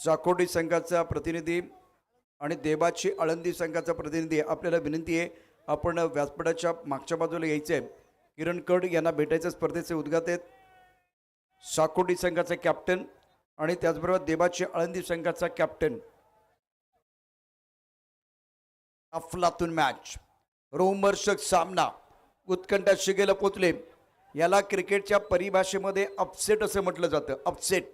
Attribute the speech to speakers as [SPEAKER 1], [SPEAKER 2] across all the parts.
[SPEAKER 1] चाकोटी संघाचा प्रतिनिधी आणि देबाची आळंदी संघाचा प्रतिनिधी आपल्याला विनंती आहे, आपण व्यासपीठाच्या मागच्या बाजूला यायचे आहे. किरण कड यांना भेटायचं. स्पर्धेचे उद्घाटक चाकोटी संघाचा कॅप्टन आणि त्याचबरोबर देबाची आळंदी संघाचा कॅप्टन. अफलातून मॅच, रोमहर्षक सामना उत्कंठा शिगेला पोचले. याला क्रिकेटच्या परिभाषेमध्ये अपसेट असं म्हटलं जातं. अपसेट.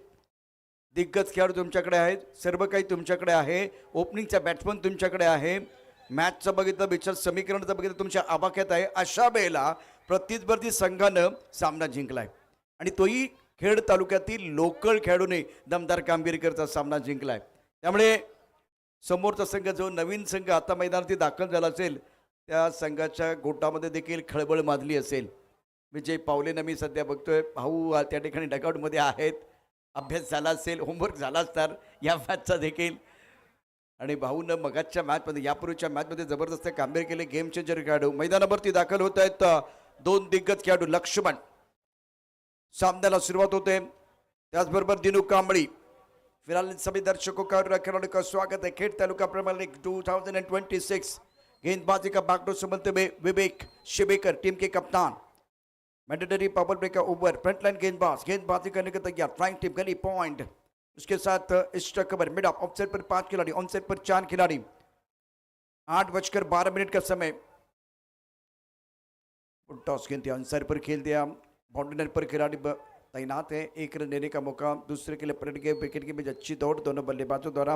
[SPEAKER 1] दिग्गज खेळाडू तुमच्याकडे आहेत, सर्व काही तुमच्याकडे आहे, ओपनिंगचा बॅट्समन तुमच्याकडे आहे, मॅचचं बघितलं, विचार समीकरणाचं बघितलं तुमच्या आबाक्यात आहे. अशा वेळेला प्रतिस्पर्धी संघानं सामना जिंकलाय आणि तोही खेड तालुक्यातील लोकल खेळाडूने दमदार कामगिरी करता सामना जिंकलाय. त्यामुळे समोरचा संघ जो नवीन संघ आता मैदानात दाखल झाला असेल त्या संघाच्या गोटामध्ये देखील खळबळ माजली असेल. विजय पावलेनं मी सध्या बघतोय, भाऊ त्या ठिकाणी डगआउटमध्ये आहेत. अभ्यास झाला असेल, होमवर्क झालाच तर या मॅचचा देखील. आणि भाऊनं मगाच्या मॅचमध्ये, यापूर्वीच्या मॅचमध्ये जबरदस्त कामगिरी केली. गेम चेंजर खेळाडू मैदानावरती दाखल होत आहेत. दोन दिग्गज खेळाडू. लक्ष्मण. सामन्याला सुरुवात होते. त्याचबरोबर दिनू कांबळी. फिलहाल सभी दर्शकों का और खिलाड़ियों का स्वागत है खेड तालुका प्रीमियर लीग 2026. गेंदबाजी का बागडोर संभलते हुए विवेक शिवेकर टीम के कप्तान. मैंडेटरी पावर ब्रेक का ओवर. फ्रंटलाइन गेंदबाजी करने के तैयार. Flying team gully point. उसके साथ extra cover. Mid off off side पर 5 खिलाड़ी, ऑन साइड पर 4 खिलाड़ी. 8:12 का समय. टॉस खेलते आंसर पर खेल दिया. बाउंड्री पर खिलाड़ी तैनात है. 1 रन लेने का मौका. दूसरे के लिए पलट गए. विकेट के बीच अच्छी दौड़ दोनों बल्लेबाजों द्वारा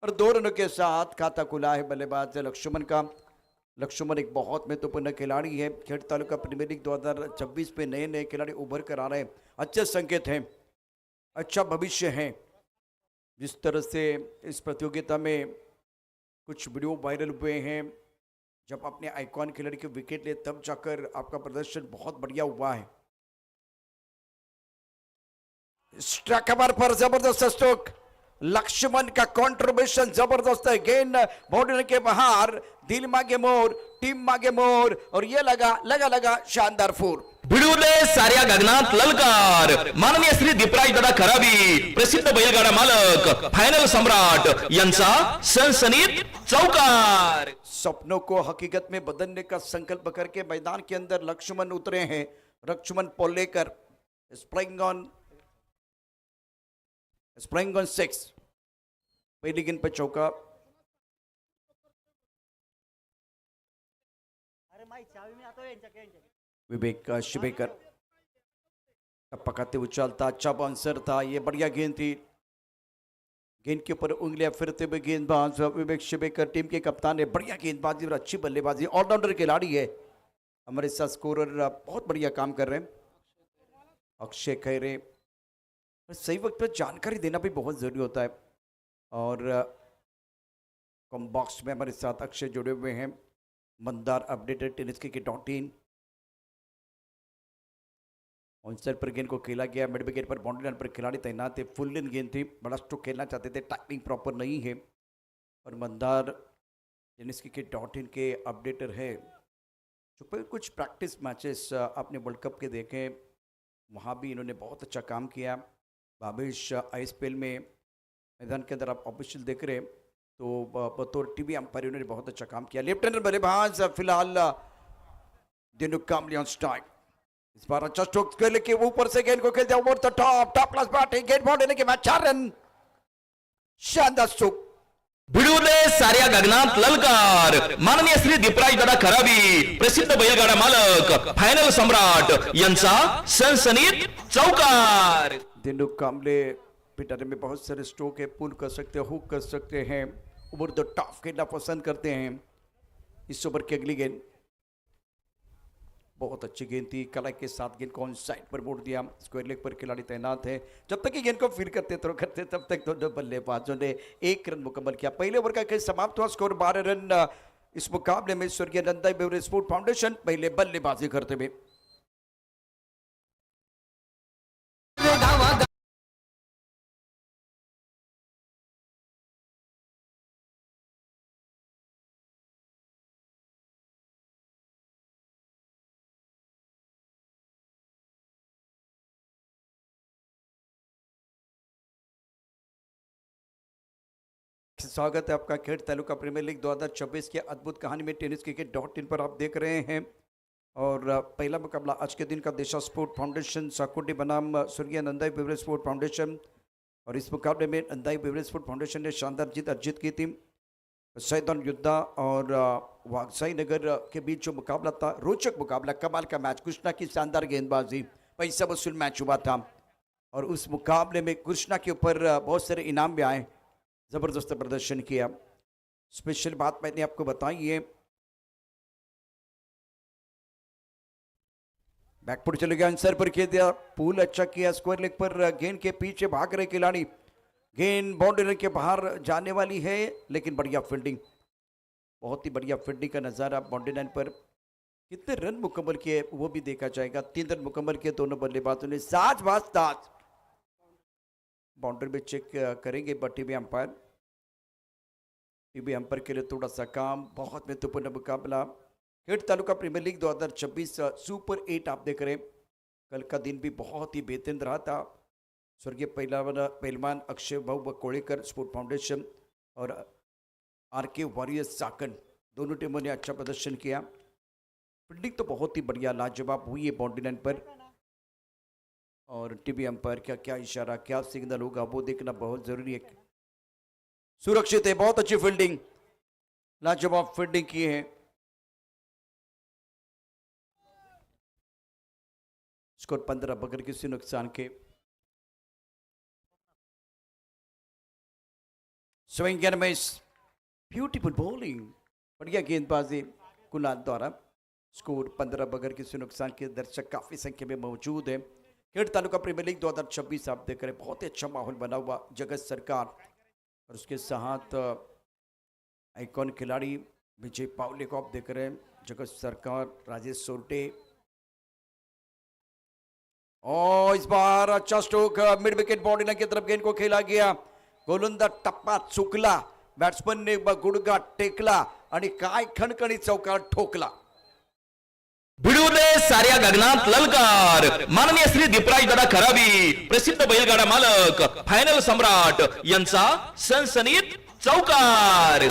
[SPEAKER 1] और 2 रनों के साथ खाता खुला है बल्लेबाज लक्ष्मण का. लक्ष्मण एक बहुत महत्वपूर्ण खिलाड़ी है. खेड तालुका प्रीमियर लीग 2026 में नए नए खिलाड़ी उभर कर आ रहे हैं. अच्छे संकेत हैं, अच्छा भविष्य है. जिस तरह से इस प्रतियोगिता में कुछ वीडियो वायरल हुए हैं, जब अपने आइकॉन खिलाड़ी के विकेट लिए तब जाकर आपका प्रदर्शन बहुत बढ़िया हुआ है. स्ट्राइकर पर जबरदस्त स्ट्रोक. लक्ष्मण का कंट्रीब्यूशन जबरदस्त है. गेंद बाउंड्री के बाहर. दिल मागे मोर, टीम मागे मोर और ये लगा शानदार फोर.
[SPEAKER 2] भिडूले साऱ्या गगनात ललकार. माननीय श्री दीपराज दादा खराबी, प्रसिद्ध बैलगाडा मालक, फाइनल सम्राट यांचा सनसनीत चौकार.
[SPEAKER 1] सपनों को हकीकत में बदलने का संकल्प करके मैदान के अंदर लक्ष्मण उतरे हैं. लक्ष्मण पोलेकर स्प्रिंग ऑन 6. पहली गेंद पर चौका. विवेक शिवेकर पकाते उछालता. अच्छा बाउंसर था. ये बढ़िया गेंद थी. गेंद के ऊपर उंगलियां फिरते हुए गेंदबाज विवेक शिवेकर टीम के कप्तान है. बढ़िया गेंदबाजी और अच्छी बल्लेबाजी. ऑलराउंडर खिलाड़ी है. हमारे साथ स्कोरर बहुत बढ़िया काम कर रहे हैं. अक्षय खैरे. सही वक्त पर जानकारी देना भी बहुत ज़रूरी होता है. और कॉम बॉक्स में हमारे साथ अक्षय जुड़े हुए हैं. Mandar updated tennis .in. Onside पर गेंद को खेला गया. मिड विकेट पर बाउंड्री लाइन पर खिलाड़ी तैनात थे. फुल लेन गेंद थी. बड़ा स्ट्रोक खेलना चाहते थे, टाइमिंग प्रॉपर नहीं है. और Mandar tennis .in K updater है. जो कुछ प्रैक्टिस मैचेस आपने वर्ल्ड कप के देखे, वहाँ भी इन्होंने बहुत अच्छा काम किया. भावेश ISPL में मैदान के अंदर आप ऑफिशियल देख रहे हैं, तो बतौर टीवी अंपायर उन्होंने बहुत अच्छा काम किया. लेफ्ट हैंडर बल्लेबाज फिलहाल दिनू कांबली ऑन स्ट्राइक. इस बार अच्छा स्ट्रोक कर लेके ऊपर से गेंद को खेलते हैं over the top class batting. गेंद बाउंड लेने के बाद 4 रन. शानदार स्ट्रोक.
[SPEAKER 2] भिडूले साऱ्या गगनात ललकार. माननीय श्री दीपराज दादा खराबी, प्रसिद्ध बैलगाडा मालक, फाइनल सम्राट यांचा सनसनीत चौकार.
[SPEAKER 1] दिनू कांबले पिटारे में बहुत सारे स्ट्रोक है. पुल कर सकते हैं, हुक कर सकते हैं, ओवर द टॉप खेलना पसंद करते हैं. इस ओवर की अगली गेंद बहुत अच्छी गेंद थी. कला के साथ गेंद को ऑन साइड पर मोड़ दिया. स्क्वायर लेग पर खिलाड़ी तैनात है. जब तक कि गेंद को फील करते तब तक दोनों बल्लेबाजों ने 1 रन मुकम्मल किया. पहले ओवर का खेल समाप्त हुआ. Score 12 run. इस मुकाबले में स्वर्गीय नंदा बेवरेज स्पोर्ट फाउंडेशन पहले बल्लेबाजी करते हुए स्वागत है आपका खेड तालुका प्रीमियर लीग 2026 की अद्भुत कहानी में टेनिस क्रिकेट.in पर आप देख रहे हैं। और पहला मुकाबला आज के दिन का दिशा स्पोर्ट फाउंडेशन साकुटी बनाम स्वर्गीय नंदाई बेवरेज स्पोर्ट फाउंडेशन। और इस मुकाबले में नंदाई बेवरेज स्पोर्ट फाउंडेशन ने शानदार जीत अर्जित की थी। सैदान युद्धा और वागसाई नगर के बीच जो मुकाबला था, रोचक मुकाबला, कमाल का मैच, कृष्णा की शानदार गेंदबाजी, पैसा वसूल मैच हुआ था। और उस मुकाबले में कृष्णा के ऊपर बहुत सारे इनाम भी आए, जबरदस्त प्रदर्शन किया। स्पेशल बात मैंने आपको बताई है, बैकफुट चले गया, आंसर पर किया दिया, पूल अच्छा किया, स्क्वायर लेग पर गेंद के पीछे भाग रहे खिलाड़ी, गेंद बाउंड्री के बाहर जाने वाली है, लेकिन बढ़िया फील्डिंग, बहुत ही बढ़िया फील्डिंग का नजारा। बाउंड्री लाइन पर कितने रन मुकम्मल किए वो भी देखा जाएगा। 3 रन मुकम्मल किए दोनों बल्लेबाजों ने, ताज बाउंड्री में चेक करेंगे टीवी अंपायर। टीवी अंपायर के लिए थोड़ा सा काम, बहुत महत्वपूर्ण मुकाबला Khed Taluka premier league 2026 super 8 आप देख रहे हैं। कल का दिन भी बहुत ही बेहतरीन रहा था। स्वर्गीय पहलवान अक्षय भाऊ कोड़ेकर स्पोर्ट फाउंडेशन और RK वॉरियर्स साकन, दोनों टीमों ने अच्छा प्रदर्शन किया। फील्डिंग तो बहुत ही बढ़िया लाजवाब हुई है बाउंड्री लाइन पर। और टीवी अंपायर का क्या इशारा, क्या सिग्नल होगा वो देखना बहुत जरूरी है। सुरक्षित है, बहुत अच्छी फील्डिंग, लाजवाब फील्डिंग की है। स्कोर 15 बगैर किसी नुकसान के। Swing and miss, beautiful bowling, बढ़िया गेंदबाजी कुणाल द्वारा। स्कोर 15 बगैर किसी नुकसान के। दर्शक काफी संख्या में मौजूद है। खेड तालुका प्रीमियर लीग 2026 आप देख रहे हैं, बहुत ही अच्छा माहौल बना हुआ। जगत सरकार और उसके साथ आइकॉन खिलाड़ी विजय पावले को आप देख रहे हैं। जगत सरकार, राजेश सोरटे, और इस बार अच्छा स्ट्रोक, मिड विकेट बाउंड्री की तरफ गेंद को खेला गया। गोलंदाज टप्पा चुकला, बॅट्समन ने गुडघा टेकला आणि काय खणखणीत चौकार ठोकला।
[SPEAKER 2] भिडू दे साऱ्या गगनात ललकार, माननीय श्री दीपराज दादा खराबी, प्रसिद्ध बैलगाडा मालक, फायनल सम्राट यांचा सनसनीत चौकार।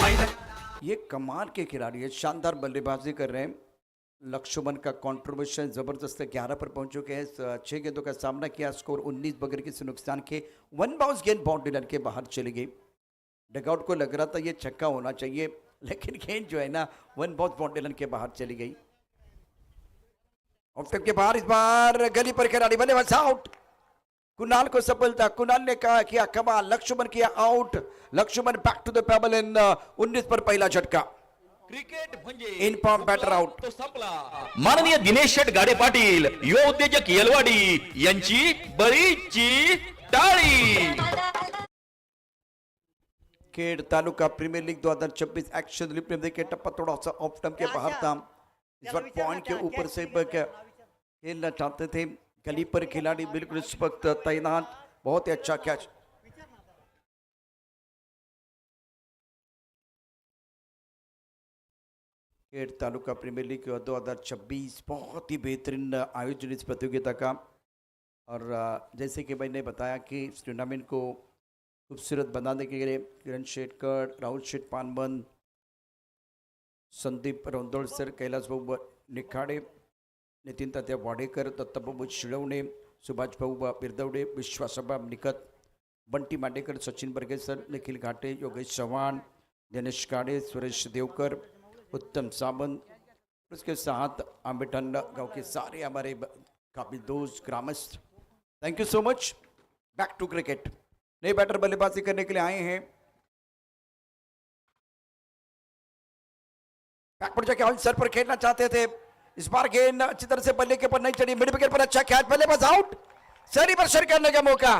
[SPEAKER 1] ये कमाल के खिलाड़ी है, शानदार बल्लेबाजी कर रहे हैं। लक्ष्मण का कंट्रीब्यूशन जबरदस्त, 11 पर पहुंच चुके हैं। 6 गेंदों का सामना किया, स्कोर 19 बगैर किसी नुकसान के। 1 बाउंस गेंद बाउंड्री लाइन के बाहर चली गई। डगआउट को लग रहा था ये छक्का होना चाहिए, लेकिन गेंद जो है ना 1 बाउंस बाउंड्री लाइन के बाहर चली गई। ऑफ के बाहर इस बार गली पर खिलाड़ी, बल्लेबाज आउट। कुणाल को सफलता, कुणाल ने कहा किया कमाल, लक्ष्मण किया out. Laxman back to the pebble in 19 पर पहला झटका।
[SPEAKER 2] क्रिकेट म्हणजे
[SPEAKER 1] इनफॉर्म बैटर आउट।
[SPEAKER 2] तो संपला। माननीय दिनेश शेट गाडे पाटील, युवा उद्योजक येलवाडी यांची बळीची टाळी।
[SPEAKER 1] Khed Taluka premier league 2026 action replay देखिए, टप्पा थोड़ा सा ऑफ टर्म के बाहर था। इस बार पॉइंट के ऊपर से खेलना चाहते थे। गली पर खिलाड़ी बिल्कुल इस वक्त तैनात, बहुत ही अच्छा catch. Khed Taluka premier league 2026 बहुत ही बेहतरीन आयोजन इस प्रतियोगिता का। और जैसे कि मैंने बताया कि इस टूर्नामेंट को खूबसूरत बनाने के लिए किरण शेटकर, राहुल शेट पानबन, संदीप रोंदोळसर, कैलास भाऊ निखाडे, नितीन तात्या वाडेकर, दत्ताभाऊ शिळवणे, सुभाष भाऊ बिरदवडे, विश्वासभा निकत, बंटी मांडेकर, सचिन बर्गेसर, निखिल घाटे, योगेश चव्हाण, दिनेश काड़े, सुरेश देवकर, उत्तम सावंत, उसके साथ आंबेठंडा गांव के सारे हमारे काबिल दोस्त ग्रामस्थ, thank you so much. Back to cricket, नए बैटर बल्लेबाजी करने के लिए आए हैं। बैकवर्ड जाके ऑन सर पर खेलना चाहते थे। इस बार गेंद अच्छी तरह से बल्ले के ऊपर नहीं चढ़ी, मिड विकेट पर अच्छा कैच, बल्लेबाज आउट। सरी पर सर करने का मौका,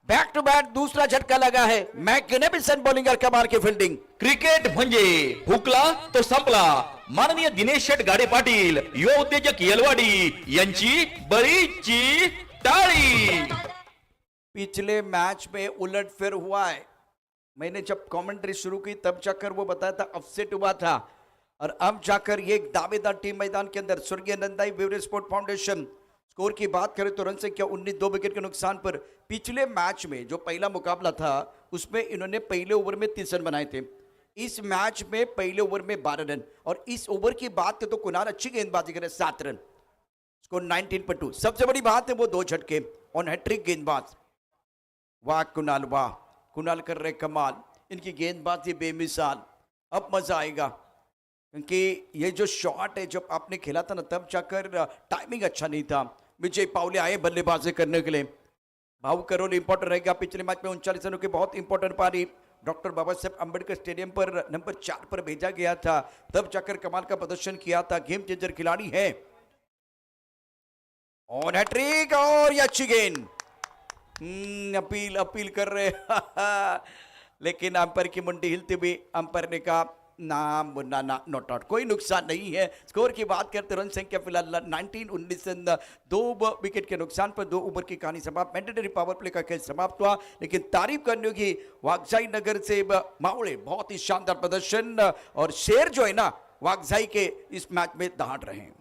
[SPEAKER 1] बैक टू बैक दूसरा झटका लगा है। मैग्निफिसेंट बॉलिंग और कमाल की फील्डिंग।
[SPEAKER 2] क्रिकेट म्हणजे हुकला तो संपला। माननीय दिनेश शेट गाडे पाटील, युवा उद्योजक येलवाडी यांची बळीची टाळी।
[SPEAKER 1] पिछले मैच में उलटफेर हुआ है। मैंने जब कमेंट्री शुरू की तब जाकर वो बताया था अपसेट हुआ था, और अब जाकर ये एक दावेदार टीम मैदान के अंदर स्वर्गीय Nandai beverage sport foundation score की बात करें तो रन संख्या 19, 2 विकेट के नुकसान पर। पिछले मैच में जो पहला मुकाबला था उसमें इन्होंने पहले ओवर में 30 रन बनाए थे। इस मैच में पहले ओवर में 12 रन, और इस ओवर की बात करें तो कुणाल अच्छी गेंदबाजी करे, 7 रन, स्कोर 19/2। सबसे बड़ी बात है वो 2 झटके ऑन हैट्रिक गेंदबाज। वाह कुणाल, वाह कुणाल कर रहे कमाल, इनकी गेंदबाजी बेमिसाल। अब मजा आएगा क्योंकि ये जो शॉट है जब आपने खेला था ना तब जाकर टाइमिंग अच्छा नहीं था। विजय पावले आए बल्लेबाजी करने के लिए। भाऊ करोल इंपॉर्टेंट रहेगा। पिछले मैच में 39 रनों की बहुत इंपॉर्टेंट पारी डॉक्टर बाबा साहेब अम्बेडकर स्टेडियम पर नंबर 4 पर भेजा गया था, तब जाकर कमाल का प्रदर्शन किया था। गेम चेंजर खिलाड़ी है ऑन हैट्रिक, और ये अच्छी गेंद। अपील कर रहे लेकिन अंपायर की मुंडी हिलती हुई अंपायर ने कहा ना मुन्ना ना, नॉट आउट, कोई नुकसान नहीं है। स्कोर की बात करते रन संख्या फिलहाल 19-19, 2 विकेट के नुकसान पर 2 ओवर की कहानी समाप्त। मैंडेटरी पावर प्ले का खेल समाप्त हुआ, लेकिन तारीफ करने की वागजाई नगर से मावड़े, बहुत ही शानदार प्रदर्शन, और शेर जो है ना वागजाई के इस मैच में दहाड़ रहे हैं।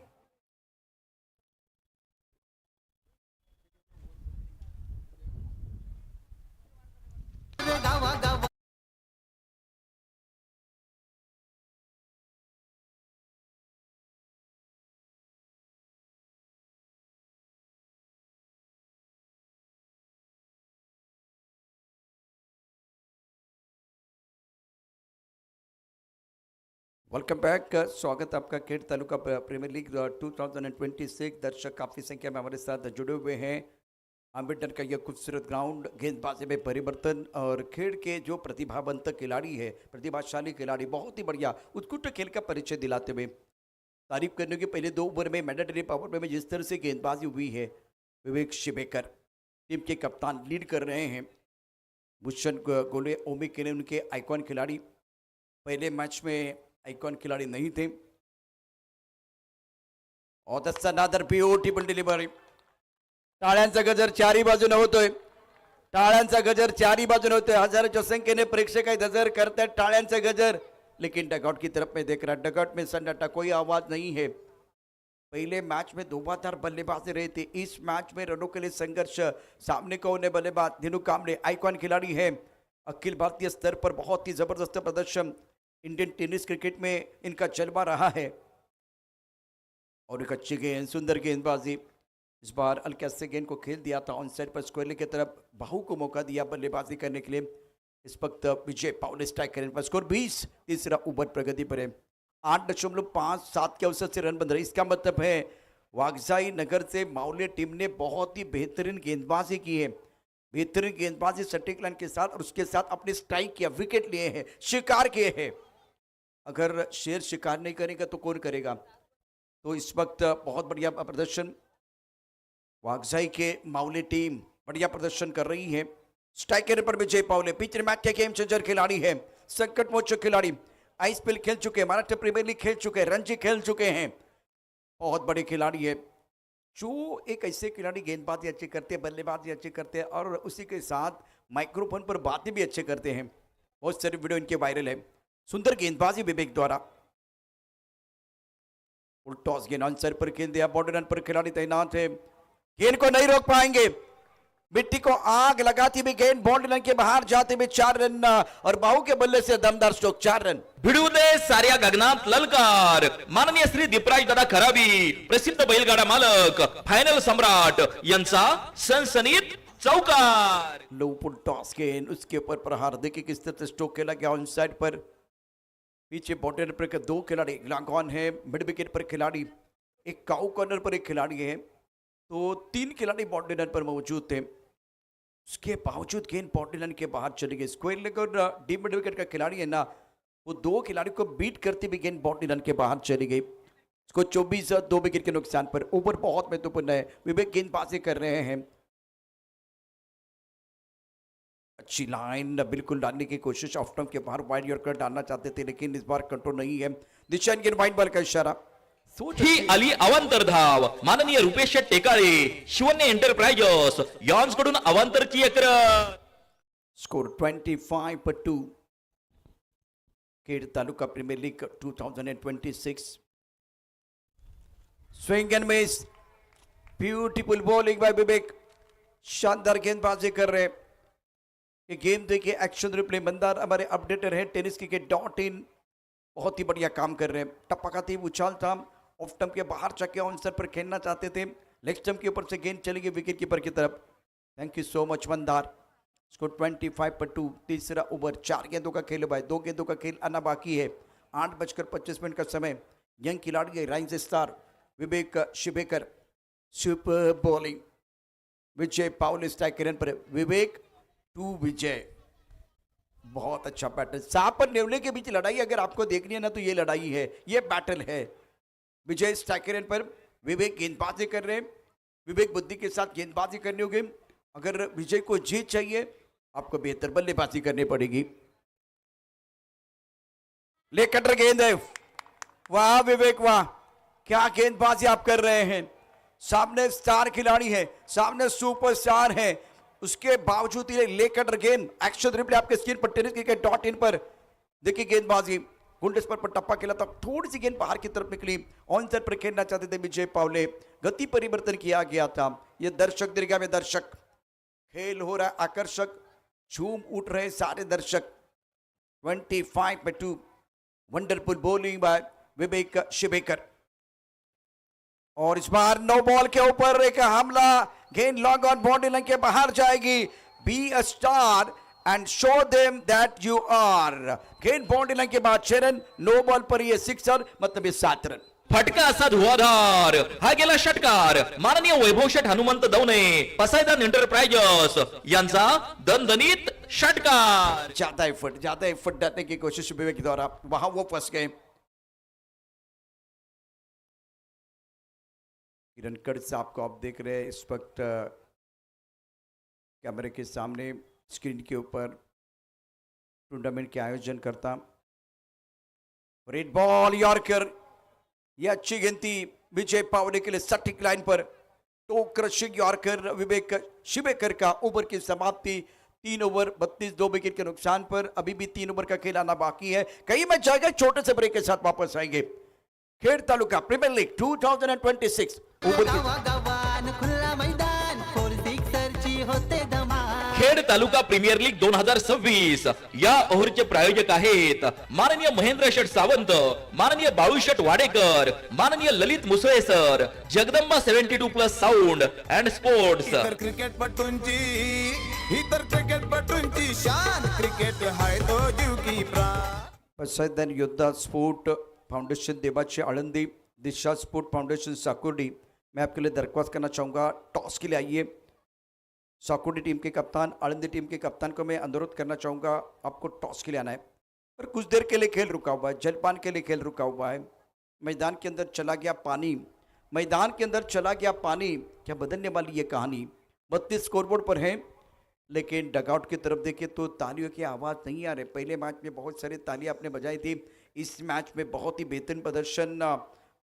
[SPEAKER 1] वेलकम बैक, स्वागत आपका खेड़ तालुका प्रीमियर लीग 2026। दर्शक काफ़ी संख्या में हमारे साथ जुड़े हुए हैं। अम्बेडकर का यह खूबसूरत ग्राउंड, गेंदबाजी में परिवर्तन, और खेड़ के जो प्रतिभावंत खिलाड़ी है, प्रतिभाशाली खिलाड़ी, बहुत ही बढ़िया उत्कृष्ट खेल का परिचय दिलाते हुए तारीफ करने के पहले 2 ओवर में मैंडेटरी पावर प्ले में जिस तरह से गेंदबाजी हुई है, विवेक शिवेकर टीम के कप्तान लीड कर रहे हैं। भूषण गोले ओमी के लिए उनके आइकॉन खिलाड़ी, पहले मैच में आइकॉन खिलाडी नहीं थे। और that's another beautiful delivery. टाळ्यांचा गजर चारी बाजूने होतोय, टाळ्यांचा गजर चारी बाजूने होतोय। हजारों संख्येने प्रेक्षक गजर करते हैं टाळ्यांचा गजर, लेकिन डगआउट की तरफ में देख रहा, डगआउट में सन्नाटा, कोई आवाज नहीं है। पहले मैच में धुआंधार बल्लेबाजी रहे थे, इस मैच में रनों के लिए संघर्ष। सामने कौन है बल्लेबाज? दिनू कांबळे, आइकॉन खिलाड़ी है, अखिल भारतीय स्तर पर बहुत ही जबरदस्त प्रदर्शन इंडियन टेनिस क्रिकेट में इनका जलवा रहा है। और एक अच्छी गेंद, सुंदर गेंदबाजी, इस बार अलकैसे गेंद को खेल दिया था ऑन साइड पर, स्क्वायर की तरफ बाहू को मौका दिया बल्लेबाजी करने के लिए। इस वक्त विजय पावले स्ट्राइक करने पर, स्कोर 20, तीसरा ओवर प्रगति पर है। 8.57 के अवसर से रन बन रहे। इसका मतलब है वागजाई नगर से मावले टीम ने बहुत ही बेहतरीन गेंदबाजी की है, बेहतरीन गेंदबाजी सटीक लाइन के साथ, और उसके साथ अपने स्ट्राइक किया, विकेट लिए हैं, शिकार किए हैं। अगर शेर शिकार नहीं करेगा तो कौन करेगा? तो इस वक्त बहुत बढ़िया प्रदर्शन वागजाई के मावले टीम बढ़िया प्रदर्शन कर रही है। स्ट्राइकर पर विजय पावले पिछले मैच के गेम चेंजर खिलाड़ी है, संकट मोचक खिलाड़ी, आईपीएल खेल चुके हैं, महाराष्ट्र प्रीमियर लीग खेल चुके हैं, रणजी खेल चुके हैं, बहुत बड़े खिलाड़ी है। जो एक ऐसे खिलाड़ी गेंदबाजी अच्छी करते हैं, बल्लेबाजी अच्छी करते हैं, और उसी के साथ माइक्रोफोन पर बातें भी अच्छे करते हैं। बहुत सारे वीडियो इनके वायरल है। सुंदर गेंदबाजी विवेक द्वारा। टॉस गेंद आंसर पर खेल दिया, बॉर्डर रन पर खिलाड़ी तैनात है, गेंद को नहीं रोक पाएंगे। मिट्टी को आग लगाती हुई गेंद बाउंड्री लाइन के बाहर जाते हुए 4 रन, और बाहू के बल्ले से दमदार स्ट्रोक, 4 रन।
[SPEAKER 2] भिडू दे साऱ्या गगनात ललकार, माननीय श्री दीपराज दादा खराबी, प्रसिद्ध बैलगाडा मालक, फायनल सम्राट यांचा सनसनीत चौकार।
[SPEAKER 1] लो पुल टॉस गेंद, उसके ऊपर प्रहार, देखिए किस तरह से स्ट्रोक खेला गया ऑन साइड पर। पीछे बॉर्डर पर 2 खिलाड़ी, ग्लागॉन है, मिड विकेट पर खिलाड़ी, एक काउ कॉर्नर पर एक खिलाड़ी है, तो 3 खिलाड़ी बाउंड्री लाइन पर मौजूद थे। उसके बावजूद गेंद बाउंड्री लाइन के बाहर चली गई। स्क्वायर लेग और डीप मिड विकेट का खिलाड़ी है ना, वो 2 खिलाड़ी को बीट करते हुए गेंद बाउंड्री लाइन के बाहर चली गई। उसको 24, 2 विकेट के नुकसान पर। ओवर बहुत महत्वपूर्ण है, विवेक गेंदबाजी कर रहे हैं। अच्छी लाइन बिल्कुल डालने की कोशिश, ऑफ स्टंप के बाहर वाइड यॉर्कर डालना चाहते थे, लेकिन इस बार कंट्रोल नहीं है। दिशाइन गेंद वाइड बॉल का इशारा।
[SPEAKER 2] ही आली अवांतर धाव, माननीय रुपेश टेकाळे, शिवन्य एंटरप्राइजेस यांकडून अवांतरची एक रन।
[SPEAKER 1] Score 25/2, Khed Taluka premier league 2026। Swing and miss, beautiful bowling by Vivek, शानदार गेंदबाजी कर रहे हैं। ये गेम देखिए, एक्शन रिप्ले मंदार हमारे अपडेटर है टेनिस क्रिकेट.in, बहुत ही बढ़िया काम कर रहे हैं। टपकाती उछाल था, ऑफ स्टंप के बाहर जाके ऑन स्तर पर खेलना चाहते थे, लेग स्टंप के ऊपर से गेंद चली गई विकेट कीपर की तरफ। Thank you so much Mandar. Score 25/2, तीसरा ओवर, 4 गेंदों का खेल हुआ है, 2 गेंदों का खेल आना बाकी है। 8:25 का समय। यंग खिलाड़ी राइज स्टार विवेक शिवेकर, सुपर बॉलिंग। विजय पाउल स्ट्राइक पर, विवेक टू विजय, बहुत अच्छा बैटल। साहब पर नेवले के बीच लड़ाई अगर आपको देखनी है ना, तो ये लड़ाई है, ये बैटल है। विजय स्ट्राइक पर, विवेक गेंदबाजी कर रहे हैं। विवेक बुद्धि के साथ गेंदबाजी करनी होगी। अगर विजय को जीत चाहिए, आपको बेहतर बल्लेबाजी करनी पड़ेगी। ले कटर गेंद है, वाह विवेक वाह, क्या गेंदबाजी आप कर रहे हैं। सामने स्टार खिलाड़ी है, सामने सुपरस्टार है, उसके बावजूद ये ले कटर गेंद। एक्शन रिप्ले आपके स्क्रीन पर टेनिस क्रिकेट.in पर देखिए गेंदबाजी। गुंडस पर टप्पा खेला था, थोड़ी सी गेंद बाहर की तरफ निकली, ऑन साइड पर खेलना चाहते थे विजय पावले, गति परिवर्तन किया गया था। ये दर्शक दीर्घा में दर्शक, खेल हो रहा है आकर्षक, झूम उठ रहे सारे दर्शक। 25/2, वंडरफुल बॉलिंग बाय विवेक शिवेकर। और इस बार नो बॉल के ऊपर एक हमला, गेंद लॉन्ग ऑन बाउंड्री लाइन के बाहर जाएगी। Be a star and show them that you are. गेंद बाउंड्री लाइन के बाद 6 रन, नो बॉल पर ये 6 मतलब ये 7 रन।
[SPEAKER 2] फटका असा धुआधार, हा गेला षटकार माननीय वैभव शेठ हनुमंत दवणे, पसायदान एंटरप्राइजेस यांचा दणदणीत षटकार।
[SPEAKER 1] ज्यादा एफर्ट डालने की कोशिश विवेक द्वारा, वहां वो फंस गए। किरण कड़ साहब को आप देख रहे हैं इस वक्त कैमरे के सामने, स्क्रीन के ऊपर, टूर्नामेंट के आयोजन करता। रेड बॉल यॉर्कर, ये अच्छी गेंदी विजय पावले के लिए सटीक लाइन पर। तो क्रशिंग यॉर्कर विवेक शिवेकर का। ओवर की समाप्ति 3 ओवर 32, 2 विकेट के नुकसान पर। अभी भी 3 ओवर का खेल आना बाकी है। कई मैच जाएगा, छोटे से ब्रेक के साथ वापस आएंगे। Khed Taluka premier league 2026
[SPEAKER 2] Khed Taluka premier league 2026 या ओव्हरचे प्रायोजक आहेत माननीय महेंद्र शेठ सावंत, माननीय बाळू शेठ वाडेकर, माननीय Lalit Musale sir, Jagdamba 72+ sound and sports.
[SPEAKER 3] क्रिकेटपटूंची शान, क्रिकेट हाय तो जीव की प्राण।
[SPEAKER 1] सैदन योद्धा sport foundation Devachi Alandi, Disha sport foundation Sakurdi. मैं आपके लिए दरख्वास्त करना चाहूँगा, टॉस के लिए आइए। साकुर्डी टीम के कप्तान, आळंदी टीम के कप्तान को मैं अनुरोध करना चाहूँगा, आपको टॉस के लिए आना है। पर कुछ देर के लिए खेल रुका हुआ है, जलपान के लिए खेल रुका हुआ है। मैदान के अंदर चला गया पानी, मैदान के अंदर चला गया पानी। क्या बदलने वाली ये कहानी। 32 स्कोरबोर्ड पर है, लेकिन डगआउट की तरफ देखिए तो तालियों की आवाज़ नहीं आ रही। पहले मैच में बहुत सारी तालियां आपने बजाई थी, इस मैच में बहुत ही बेहतरीन प्रदर्शन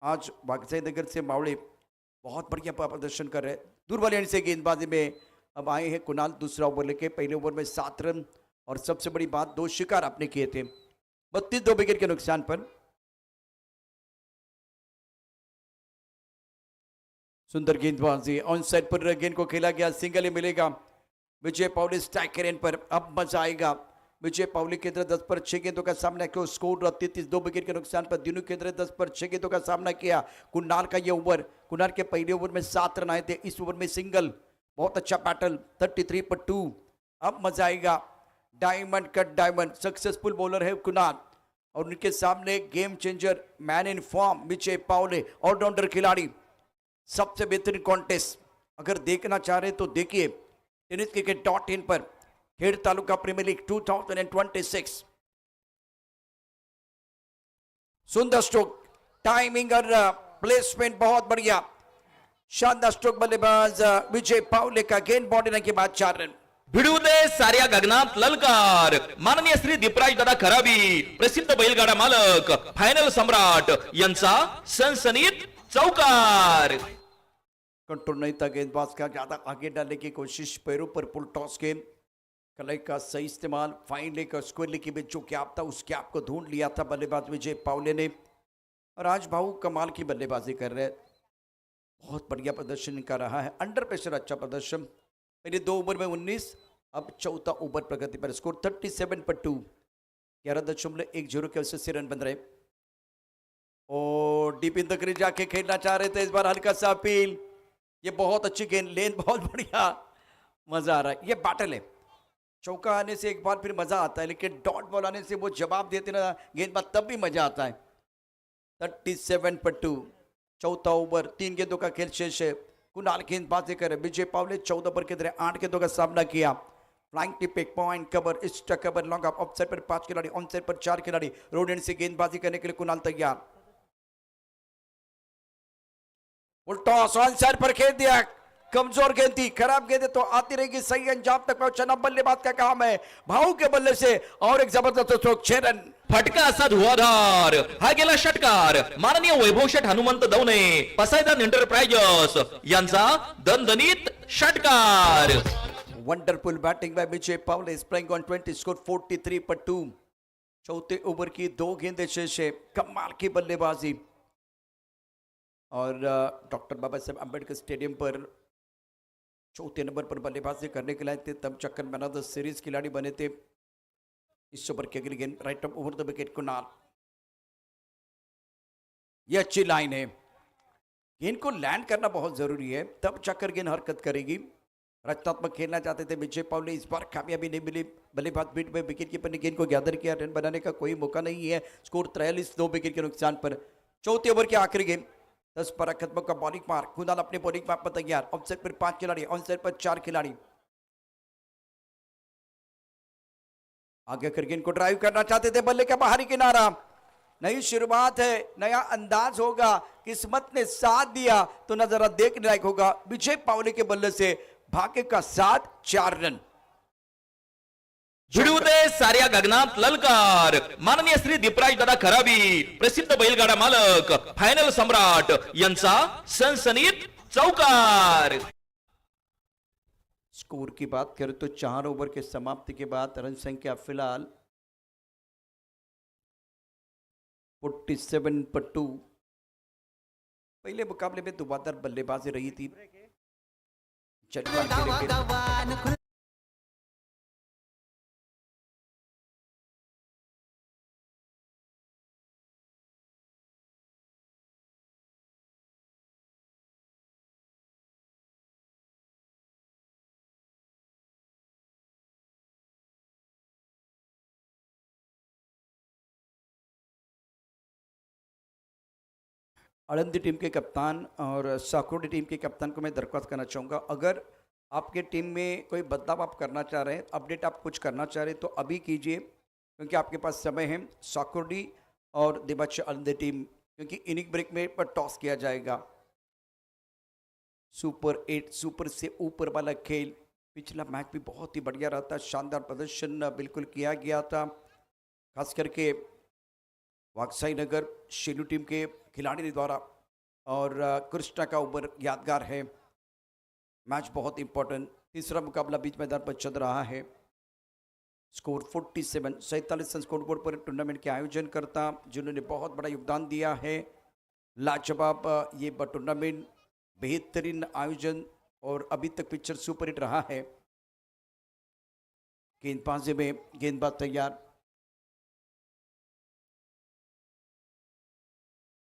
[SPEAKER 1] आज वागजाई नगर से मावड़े बहुत बढ़िया प्रदर्शन कर रहे हैं। दूर वाले एंड से गेंदबाजी में अब आए हैं कुणाल, दूसरा ओवर लेके। पहले ओवर में 7 रन और सबसे बड़ी बात 2 शिकार आपने किए थे 32, 2 विकेट के नुकसान पर। सुंदर गेंदबाजी, ऑन साइड पर गेंद को खेला गया, सिंगल ही मिलेगा विजय पावले स्ट्राइक पर। अब मजा आएगा। विजय पावले के अंदर 10 पर 6 गेंदों का सामना किया, स्कोर 33, 2 विकेट के नुकसान पर। दिनों के अंदर 10 पर 6 गेंदों का सामना किया। कुणाल का ये ओवर, कुणाल के पहले ओवर में 7 रन आए थे, इस ओवर में सिंगल। बहुत अच्छा बैटल, 33/2। अब मजा आएगा। Diamond cut diamond, successful bowler है कुणाल और उनके सामने game changer, man in form Vijay Pawale, allrounder खिलाड़ी। सबसे बेहतरीन कॉन्टेस्ट अगर देखना चाह रहे तो देखिए टेनिस क्रिकेट.in पर। Khed Taluka premier league 2026। सुंदर स्ट्रोक, टाइमिंग और प्लेसमेंट बहुत बढ़िया, शानदार स्ट्रोक बल्लेबाज विजय पावले का। गेंद बॉडी के बाद 4 रन।
[SPEAKER 2] भिडू दे साऱ्या गगनात ललकार, माननीय श्री दीपराज दादा खराबी, प्रसिद्ध बैलगाडा मालक, फायनल सम्राट यांचा सनसनीत चौकार।
[SPEAKER 1] कंट्रोल नहीं था गेंदबाज का, ज्यादा आगे डालने की कोशिश, पैरों पर पुल टॉस गेम, कलाई का सही इस्तेमाल, फाइन लेकर स्क्वायर लेग के बीच जो गैप था उस गैप को ढूंढ लिया था बल्लेबाज विजय पावले ने। और आज भाऊ कमाल की बल्लेबाजी कर रहे हैं, बहुत बढ़िया प्रदर्शन इनका रहा है, अंडर प्रेशर अच्छा प्रदर्शन। पहले 2 ओवर में 19, अब चौथा ओवर प्रगति पर। स्कोर 37/2, 11.10 के औसत से रन बन रहे। और डीप इन द क्रीज जाके खेलना चाह रहे थे इस बार, हल्का सा अपील। ये बहुत अच्छी गेंद, लेन बहुत बढ़िया, मजा आ रहा है। ये बैटल है, चौका आने से एक बार फिर मजा आता है, लेकिन डॉट बॉल आने से वो जवाब देते ना गेंदबाज, तब भी मजा आता है। 37/2, चौथा ओवर, 3 गेंदों का खेल शेष है। कुणाल गेंदबाजी करे, विजय पावले 14 ओवर के दौरान 8 गेंदों का सामना किया। फ्लाइंग टिप, एक point cover, extra cover, long off, off side पर 5 खिलाड़ी, ऑन साइड पर 4 खिलाड़ी। रोड एंड से गेंदबाजी करने के लिए कुणाल तैयार। उल्टा ऑन साइड पर खेल दिया, कमजोर गेंद थी, खराब गेंद तो आती रहेगी, सही अंजाम तक पहुंचना बल्लेबाज का काम है। भाऊ के बल्ले से और एक जबरदस्त स्ट्रोक, 6 रन।
[SPEAKER 2] फटका असा धुआधार, हा गेला षटकार माननीय वैभव शेठ हनुमंत दवणे, पसायदान एंटरप्राइजेस यांचा दणदणीत षटकार।
[SPEAKER 1] वंडरफुल बैटिंग बाय विजय पावले, स्प्रिंग ऑन 20, स्कोर 43/2। चौथे ओवर की 2 गेंदें शेष है, कमाल की बल्लेबाजी। और डॉक्टर बाबा साहेब अम्बेडकर स्टेडियम पर चौथे नंबर पर बल्लेबाजी करने के लिए थे, तब चक्कर मैन ऑफ द सीरीज खिलाड़ी बने थे। इस ओवर की अगली गेंद right of over the wicket Kunal. ये अच्छी लाइन है, गेंद को लैंड करना बहुत जरूरी है, तब चक्कर गेंद हरकत करेगी। रचनात्मक खेलना चाहते थे विजय पावले, इस बार कामयाबी नहीं मिली। बल्लेबाज बीट में विकेट कीपर ने गेंद को गैदर किया, रन बनाने का कोई मौका नहीं है। स्कोर 43, 2 विकेट के नुकसान पर। चौथे ओवर की आखिरी गेंद, 10 पर खत्म का बॉलिंग मार। कुणाल अपने बॉलिंग मार पर तैयार, ऑफ साइड पर 5 खिलाड़ी, ऑन साइड पर 4 खिलाड़ी। आगे कर गेंद को ड्राइव करना चाहते थे, बल्ले का बाहरी किनारा। नई शुरुआत है, नया अंदाज होगा, किस्मत ने साथ दिया तो नजारा देखने लायक होगा। विजय पावले के बल्ले से भाग्य का साथ, 4 रन।
[SPEAKER 2] भिडू दे साऱ्या गगनात ललकार, माननीय श्री दीपराज दादा खराबी, प्रसिद्ध बैलगाडा मालक, फायनल सम्राट यांचा सनसनीत चौकार।
[SPEAKER 1] स्कोर की बात करें तो 4 ओवर के समाप्ति के बाद रन संख्या फिलहाल 47/2। पहले मुकाबले में दुबादार बल्लेबाजी रही थी। आनंदी टीम के कप्तान और साकोडी टीम के कप्तान को मैं दरख्वास्त करना चाहूँगा, अगर आपके टीम में कोई बदलाव आप करना चाह रहे हैं, अपडेट आप कुछ करना चाह रहे हैं तो अभी कीजिए, क्योंकि आपके पास समय है। साकोडी और दिबाच आनंदी टीम, क्योंकि इनिंग ब्रेक में पर टॉस किया जाएगा। सुपर 8, सुपर से ऊपर वाला खेल। पिछला मैच भी बहुत ही बढ़िया रहा था, शानदार प्रदर्शन बिल्कुल किया गया था, खास करके वाकसाई नगर शेलू टीम के खिलाड़ी द्वारा। और कृष्णा का ओवर यादगार है, मैच बहुत इंपॉर्टेंट। तीसरा मुकाबला बीच मैदान पर चल रहा है। स्कोर 47, 47 स्कोर बोर्ड पर टूर्नामेंट के आयोजन करता, जिन्होंने बहुत बड़ा योगदान दिया है। लाजवाब ये टूर्नामेंट, बेहतरीन आयोजन और अभी तक पिक्चर सुपर हिट रहा है। गेंदबाजी में गेंदबाज तैयार,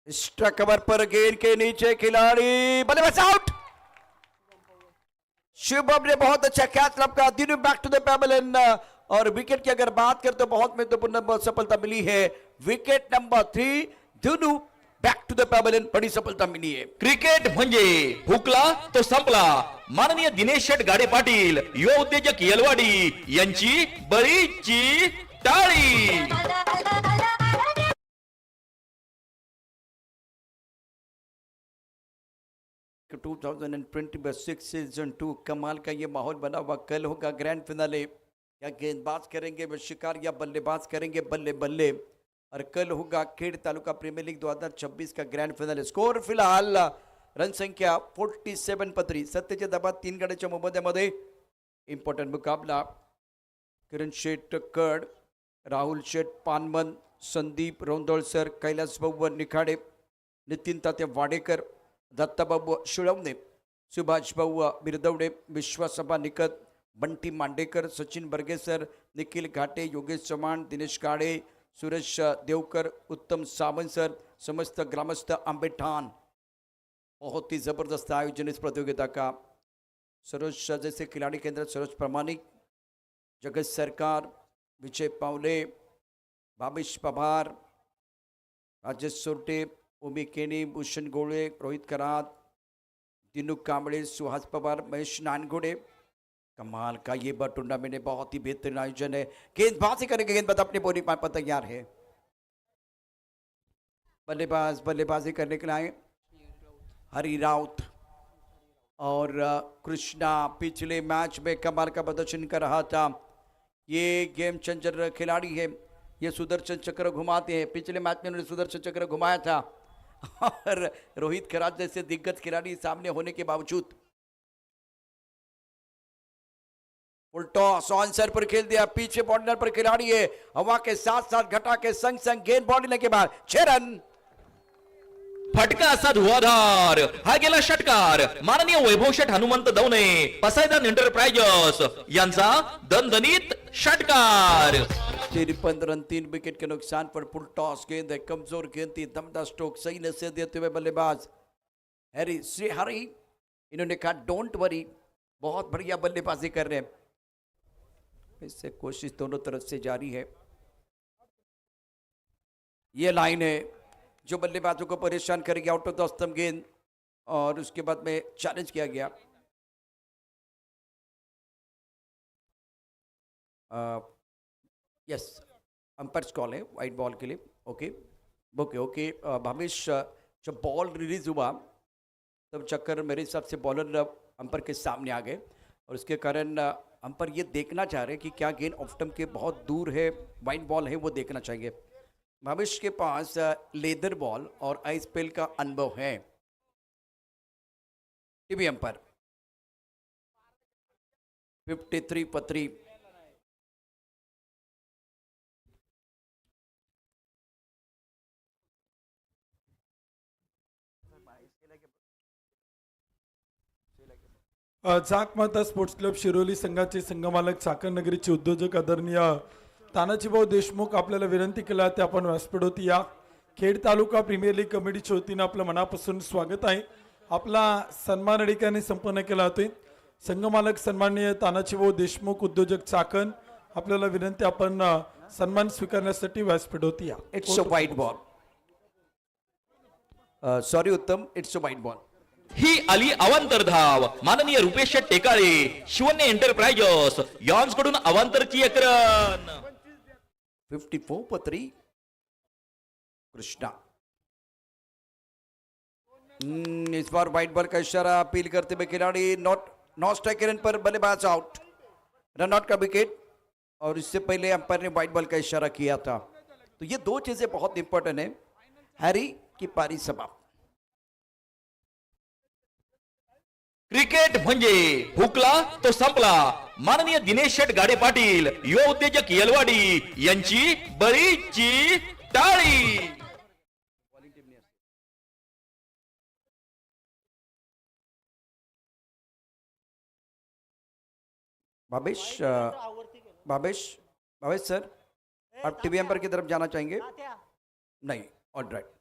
[SPEAKER 1] एक्स्ट्रा कवर पर गेंद के नीचे खिलाड़ी, बल्लेबाज आउट। शुभम ने बहुत अच्छा कैच लपका, Dinu back to the pebble. और विकेट की अगर बात करें तो बहुत महत्वपूर्ण सफलता मिली है। Wicket number 3, Dinu back to the pebble, बड़ी सफलता मिली है।
[SPEAKER 2] क्रिकेट म्हणजे हुकला तो संपला। माननीय दिनेश शेठ गाडे पाटील, युवा उद्योजक येलवाडी यांची बळीची टाळी।
[SPEAKER 1] 2026 सीजन 2 कमाल का ये माहौल बना हुआ। कल होगा ग्रैंड फिनाले, या गेंदबाज करेंगे वो शिकार या बल्लेबाज करेंगे बल्ले बल्ले। और कल होगा खेड़ तालुका प्रीमियर लीग 2026 का ग्रैंड फिनाले। स्कोर फिलहाल रन संख्या 47 सत्तेच्या दबात 3 गड्याच्या मोबदल्यामध्ये इम्पॉर्टंट मुकाबला। किरण शेठ कड, राहुल शेठ पानमन, संदीप रोंदोळसर, कैलास भाऊ निखाडे, नितीन तात्या वाडेकर, दत्ताबाबू शिळवणे, सुभाष भाऊ बिरदवडे, विश्वासभा निकत, बंटी मांडेकर, सचिन बर्गेसर, निखिल घाटे, योगेश चव्हाण, दिनेश काळे, सुरेश देवकर, उत्तम सावंत सर, समस्त ग्रामस्थ आंबेठान। बहुत ही ज़बरदस्त आयोजन इस प्रतियोगिता का। सरोज जैसे खिलाड़ी के अंदर सरोज प्रमाणिक, जगत सरकार, विजय पावले, भावेश पवार, राजेश सोरटे, उमी केनी, भूषण गोळे, रोहित करात, दिनू कांबळे, सुहास पवार, महेश नानगोड़े। कमाल का ये बार टूर्नामेंट है, बहुत ही बेहतरीन आयोजन है। गेंदबाजी करेंगे, गेंदबाज अपनी बोली पर तैयार है। बल्लेबाजी करने के लिए आए हरी राउत और कृष्णा पिछले मैच में कमाल का प्रदर्शन कर रहा था। ये गेम चेंजर खिलाड़ी है, ये सुदर्शन चक्र घुमाते हैं। पिछले मैच में उन्होंने सुदर्शन चक्र घुमाया था और रोहित खराज जैसे दिग्गज खिलाड़ी सामने होने के बावजूद फुल टॉस ऑन सर पर खेल दिया। पीछे बॉर्डर पर खिलाड़ी है, हवा के साथ साथ घटा के संग संग गेंद बॉडी के बाद 6 रन।
[SPEAKER 2] फटका असा धुआधार, हा गेला षटकार। माननीय वैभव शेठ हनुमंत दवणे, पसायदान एंटरप्राइजेस यांचा दणदणीत षटकार।
[SPEAKER 1] 53 रन, 3 विकेट के नुकसान पर फुल टॉस गेंद है, कमजोर गेंद थी, दमदार स्ट्रोक सही नसीहत देते हुए बल्लेबाज हैरी श्री हरी, इन्होंने कहा डोंट वरी, बहुत बढ़िया बल्लेबाजी कर रहे हैं। इससे कोशिश दोनों तरफ से जारी है। ये लाइन है जो बल्लेबाजों को परेशान करेगी, आउट ऑफ द स्तंभ गेंद, और उसके बाद में चैलेंज किया गया। यस, अंपायर्स कॉल है वाइट बॉल के लिए। ओके ओके ओके भावेश, जब बॉल रिलीज हुआ तब चक्कर मेरे हिसाब से बॉलर अंपायर के सामने आ गए, और उसके कारण अंपायर ये देखना चाह रहे हैं कि क्या गेंद ऑफ स्टंप के बहुत दूर है, वाइट बॉल है, वो देखना चाहिए। भावेश के पास लेदर बॉल और आइस पेल का अनुभव है। टीवी अंपायर 53 पत्री।
[SPEAKER 4] जाकमाता स्पोर्ट्स क्लब शिरोली संघाचे संघमालक चाकण नगरीचे उद्योजक आदरणीय तानाजीभाऊ देशमुख आपल्याला विनंती केला ते आपण व्यासपीठ होती या खेड तालुका प्रीमियर लीग कमिटीच्या वतीनं आपलं मनापासून स्वागत आहे। आपला सन्मान अधिकाऱ्यांनी संपन्न केला होते। संघमालक सन्माननीय तानाजीभाऊ देशमुख उद्योजक चाकण, आपल्याला विनंती आपण सन्मान स्वीकारण्यासाठी व्यासपीठ होती या।
[SPEAKER 1] It's a white ball, sorry उत्तम, इट्स अ वाइट बॉल।
[SPEAKER 2] ही आली अवांतर धाव। माननीय रुपेश टेकाळे, शिवन्य एंटरप्राइजेस यांकडून अवांतरची एक रन।
[SPEAKER 1] 54 पत्री कृष्णा। इस बार वाइट बॉल का इशारा अपील करते हुए खिलाड़ी नॉट स्ट्राइक रन पर बल्लेबाज आउट, रन आउट का विकेट। और इससे पहले अंपायर ने वाइट बॉल का इशारा किया था। तो ये दो चीजें बहुत इंपॉर्टेंट है। हैरी की पारी समाप्त।
[SPEAKER 2] क्रिकेट म्हणजे हुकला तो संपला। माननीय दिनेश शेठ गाडे पाटील, युवा उद्योजक येलवाडी यांची बरीचशी टाळी।
[SPEAKER 1] भावेश सर, आप टीवी एम्पायर की तरफ जाना चाहेंगे? नहीं, ऑलराइट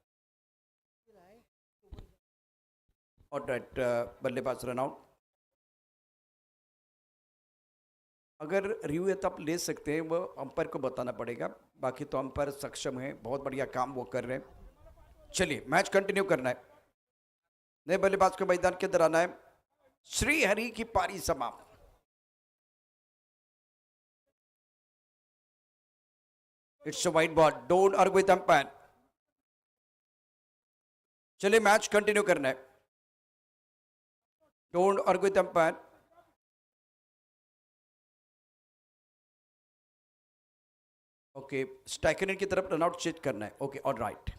[SPEAKER 1] ऑलराइट। बल्लेबाज रन आउट। अगर रिव्यू है तो आप ले सकते हैं, वो अंपायर को बताना पड़ेगा, बाकी तो अंपायर सक्षम है, बहुत बढ़िया काम वो कर रहे हैं। चलिए मैच कंटिन्यू करना है। नए बल्लेबाज को मैदान के अंदर आना है। श्री हरि की पारी समाप्त। It's a white ball, don't argue विद अंपायर। चलिए मैच कंटिन्यू करना है। डोंट आर्ग्यू विद अंपायर। ओके, स्ट्राइकर की तरफ रन आउट चेक करना है। Okay alright.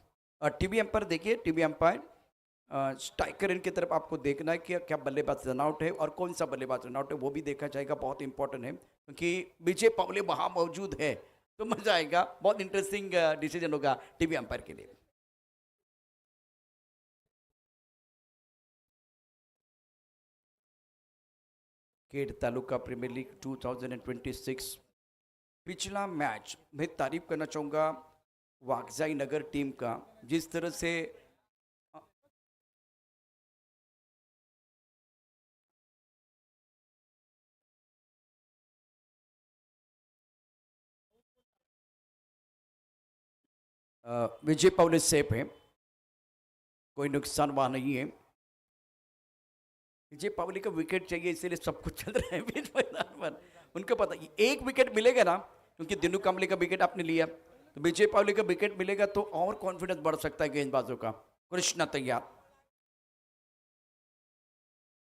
[SPEAKER 1] टीवी अंपायर देखिए, टीवी अंपायर स्ट्राइकर की तरफ आपको देखना है कि क्या बल्लेबाज रन आउट है और कौन सा बल्लेबाज रन आउट है, वो भी देखा जाएगा, बहुत इंपॉर्टेंट है, क्योंकि विजय पावले वहां मौजूद है तो मजा आएगा, बहुत इंटरेस्टिंग डिसीजन होगा टीवी अंपायर के लिए। खेड तालुका प्रीमियर लीग 2026 पिछला मैच मैं तारीफ करना चाहूँगा वागजाई नगर टीम का, जिस तरह से विजय पावले सेफ है, कोई नुकसान वहाँ नहीं है। विजय पावले का विकेट चाहिए इसीलिए सब कुछ चल रहा है बीच मैदान पर। उनको पता एक विकेट मिलेगा ना, क्योंकि दिनू कामले का विकेट आपने लिया तो विजय पावले का विकेट मिलेगा तो और कॉन्फिडेंस बढ़ सकता है गेंदबाजों का। कृष्णा तैयार,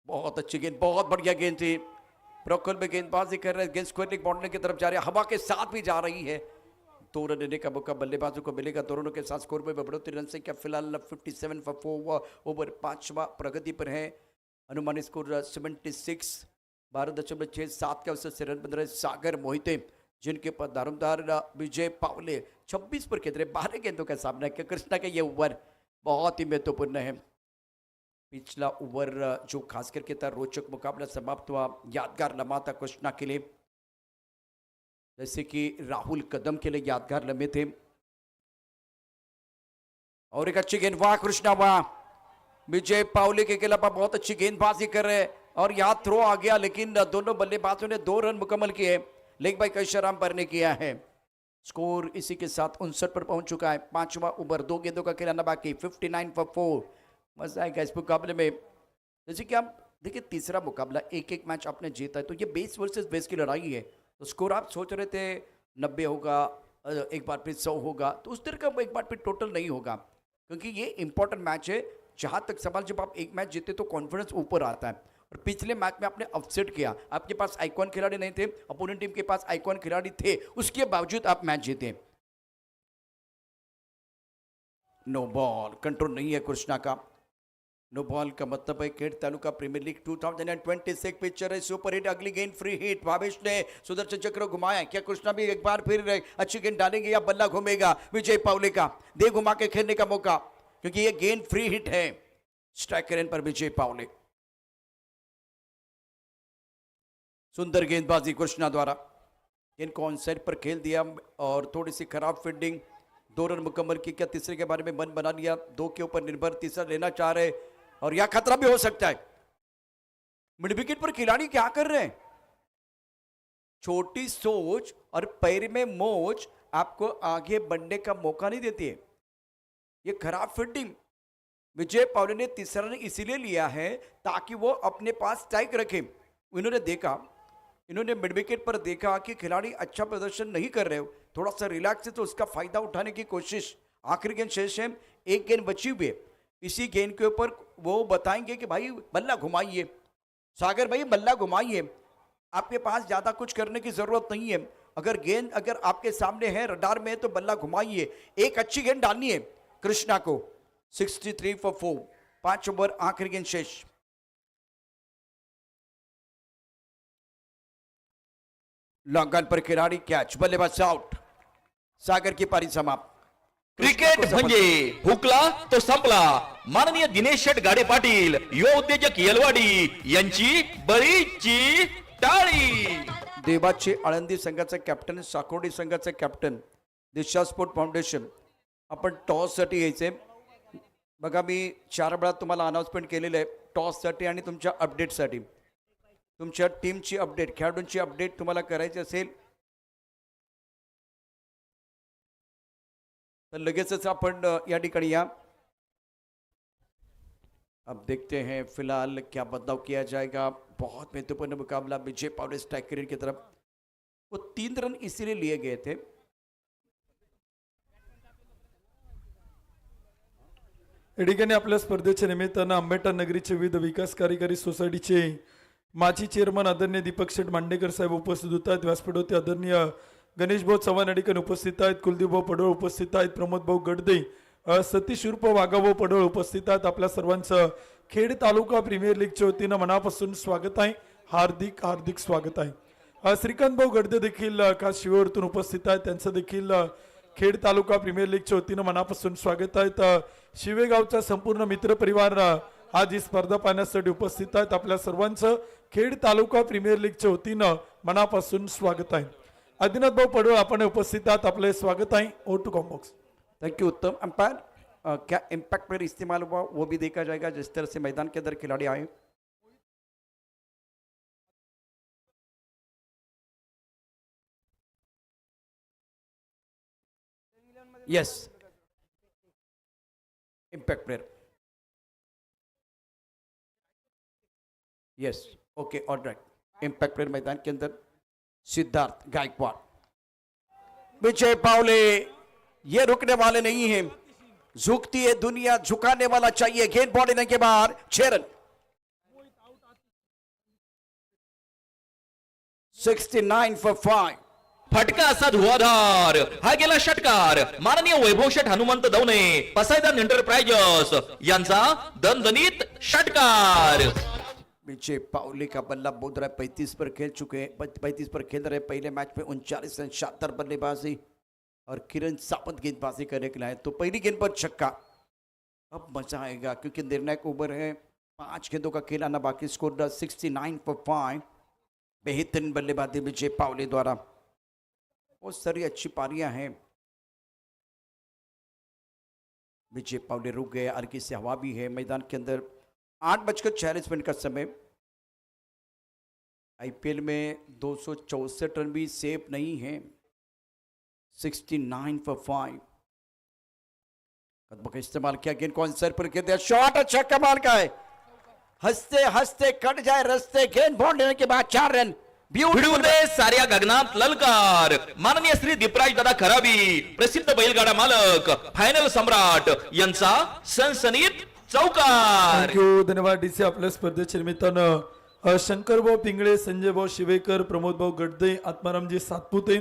[SPEAKER 1] बहुत अच्छी गेंद, बहुत बढ़िया गेंद थी। प्रोकल में गेंदबाजी कर रहे हैं, गेंद स्क्वायर बाउंड्री की तरफ जा रही है, हवा के साथ भी जा रही है। 2 रन लेने का मौका बल्लेबाजों को मिलेगा। दोनों के साथ स्कोर में बढ़ोतरी, रन संख्या फिलहाल 57 फॉर 4 ओवर 5वां प्रगति पर है। अनुमानित स्कोर 76, 12.67 के अवसर से रन बन रहे सागर मोहिते, जिनके पर दारोमदार विजय पावले 26 पर खेल रहे 12 गेंदों का सामना किया। कृष्णा का ये ओवर बहुत ही महत्वपूर्ण है। पिछला ओवर जो खास करके था रोचक मुकाबला समाप्त हुआ, यादगार लम्हा था कृष्णा के लिए, जैसे कि राहुल कदम के लिए यादगार लम्हे थे। और एक अच्छी गेंद, वाह कृष्णा वाह, विजय पावले के खिलाफ बहुत अच्छी गेंदबाजी कर रहे हैं और यहाँ थ्रो आ गया, लेकिन दोनों बल्लेबाजों ने 2 रन मुकम्मल किए। लेग बाई कैशराम पर ने किया है। स्कोर इसी के साथ 59 पर पहुंच चुका है। 5वां ओवर 2 गेंदों का खिलाना बाकी, 59 फॉर 4। मजा आएगा इस मुकाबले में। जैसे कि आप देखिए तीसरा मुकाबला, एक मैच आपने जीता है तो ये बेस वर्सेस बेस की लड़ाई है। तो स्कोर आप सोच रहे थे 90 होगा, एक बार फिर 100 होगा, तो उस तरह का एक बार फिर टोटल नहीं होगा, क्योंकि ये इंपॉर्टेंट मैच है। जहाँ तक सवाल, जब आप एक मैच जीते तो कॉन्फिडेंस ऊपर आता है। और पिछले मैच में आपने अपसेट किया, आपके पास आइकॉन खिलाड़ी नहीं थे, अपोनेंट टीम के पास आइकॉन खिलाड़ी थे, उसके बावजूद आप मैच जीते। नो बॉल, कंट्रोल नहीं है कृष्णा का। नो बॉल का मतलब है Khed Taluka premier league 2026 picture है सुपर हिट। अगली गेंद फ्री हिट, भावेश ने सुदर्शन चक्र घुमाया। क्या कृष्णा भी एक बार फिर अच्छी गेंद डालेंगे या बल्ला घूमेगा विजय पावले का? दे घुमा के खेलने का मौका, क्योंकि ये गेंद फ्री हिट है। स्ट्राइक रेन पर विजय पावले, सुंदर गेंदबाजी कृष्णा द्वारा, इनको ऑन साइड पर खेल दिया और थोड़ी सी खराब फील्डिंग। 2 रन मुकम्मल की। क्या तीसरे के बारे में मन बना लिया? 2 के ऊपर निर्भर, तीसरा लेना चाह रहे और यह खतरा भी हो सकता है। मिड विकेट पर खिलाड़ी क्या कर रहे हैं? छोटी सोच और पैर में मोच आपको आगे बढ़ने का मौका नहीं देती है। ये खराब फील्डिंग। विजय पावले ने तीसरा रन इसीलिए लिया है ताकि वो अपने पास स्ट्राइक रखे। इन्होंने देखा, इन्होंने मिड विकेट पर देखा कि खिलाड़ी अच्छा प्रदर्शन नहीं कर रहे हो, थोड़ा सा रिलैक्स है, तो उसका फायदा उठाने की कोशिश। आखिरी गेंद शेष है, एक गेंद बची हुई है। इसी गेंद के ऊपर वो बताएंगे कि भाई बल्ला घुमाइए, सागर भाई बल्ला घुमाइए, आपके पास ज्यादा कुछ करने की जरूरत नहीं है। अगर गेंद अगर आपके सामने है, रडार में है, तो बल्ला घुमाइए। एक अच्छी गेंद डालनी है कृष्णा को। 63 फॉर 4, 5 ओवर आखिरी गेंद शेष। लॉन्ग ऑन पर खिलाड़ी, कैच, बल्लेबाज आउट। सागर की पारी समाप्त।
[SPEAKER 2] क्रिकेट म्हणजे हुकला तो संपला। माननीय दिनेश शेट गाडे पाटील, युवा उद्योजक येलवाडी यांची बळीची टाळी।
[SPEAKER 1] देवाची आळंदी संघाचा कॅप्टन, साकोडी संघाचा कॅप्टन, दिशा स्पोर्ट फाउंडेशन। आपण टॉससाठी यायचे बघा, मी 4 वेळा तुम्हाला अनाउन्समेंट केलेलं आहे टॉससाठी आणि तुमच्या अपडेटसाठी। तुमच्या टीमची अपडेट, खेळाडूंची अपडेट तुम्हाला करायची असेल तर लगेचच आपण या ठिकाणी या। अब देखते हैं फिलहाल क्या बदलाव किया जाएगा। बहुत महत्वपूर्ण मुकाबला विजय पावले स्ट्राइक करियर की तरफ। वो 3 रन इसीलिए लिए गए थे।
[SPEAKER 4] या ठिकाणी आपल्या स्पर्धेच्या निमित्तानं आंबेडकर नगरीचे विविध विकास कार्यकारी सोसायटीचे माजी चेअरमन आदरणीय दीपक शेठ मांडेकर साहेब उपस्थित होत आहेत। व्यासपीठ होते आदरणीय गणेश भाऊ चव्हाण या ठिकाणी उपस्थित आहेत। कुलदीप भाऊ पडोळ उपस्थित आहेत। प्रमोद भाऊ गडदे, सतीश उर्फ वाघाभाऊ पडोळ उपस्थित आहेत। आपल्या सर्वांचं खेड तालुका प्रीमियर लीगच्या वतीनं मनापासून स्वागत आहे, हार्दिक हार्दिक स्वागत आहे। श्रीकांत भाऊ गडदे देखील खास शिवेवरतून उपस्थित आहेत, त्यांचं देखील खेड तालुका प्रीमियर लीगच्या वतीनं मनापासून स्वागत आहे। शिवेगावचा संपूर्ण मित्र परिवार आज ही स्पर्धा पाहण्यासाठी उपस्थित आहेत। आपल्या सर्वांचं खेड तालुका प्रीमियर लीगच्या वतीनं मनापासून स्वागत आहे. आदिनाथ भाऊ पडवळ आपण उपस्थित आहात, आपले स्वागत आहे. ओ टू कॉम्बॉक्स.
[SPEAKER 1] थैंक यू उत्तम अंपायर. क्या इम्पैक्ट प्लेयर इस्तेमाल हुआ वो भी देखा जाएगा जिस तरह से मैदान के अंदर खिलाड़ी आए. Yes impact player. Yes okay alright. Impact player मैदान के अंदर सिद्धार्थ गायकवाड़. विजय पावले ये रुकने वाले नहीं हैं. झुकती है दुनिया, झुकाने वाला चाहिए. गेंद बॉल लेने के बाद 6 रन. 69 for 5.
[SPEAKER 2] फटका असा धुवाधार हा गेला षटकार. माननीय वैभव शेठ हनुमंत दवणे पसायदान एंटरप्राइजेस यांचा दणदणीत षटकार.
[SPEAKER 1] विजय पावले का बल्ला बोध रहा है. 35 पर खेल चुके हैं, 35 पर खेल रहे. पहले मैच में 39 रन, 76 बल्लेबाजी और किरण सावंत गेंदबाजी करने के लिए. तो पहली गेंद पर छक्का. अब मजा आएगा क्योंकि निर्णायक ओवर है. 5 गेंदों का खेल आना बाकी. Score 69 for 5. बेहतरीन बल्लेबाजी विजय पावले द्वारा. बहुत सारी अच्छी पारियां हैं. विजय पावले रुक गए. हल्की से हवा भी है मैदान के अंदर. 8:46 का समय. आईपीएल में 264 रन भी सेफ नहीं है. 69 for 5. कदमों का इस्तेमाल किया. गेंद को आंसर पर किया. शॉट अच्छा कमाल का है. हंसते हंसते कट जाए रस्ते. गेंद बॉल लेने के बाद 4 रन.
[SPEAKER 2] भिडू दे साऱ्या गगनात ललकार. माननीय श्री दीपराज दादा खराबी प्रसिद्ध बैलगाडा मालक फायनल सम्राट यांचा सनसनीत चौकार.
[SPEAKER 4] थँक्यू, धन्यवाद डीसी. आपल्या स्पर्धेच्या निमित्तानं शंकरभाऊ पिंगळे, संजयभाऊ शिवेकर, प्रमोदभाऊ गडदे, आत्मारामजी सातपुते,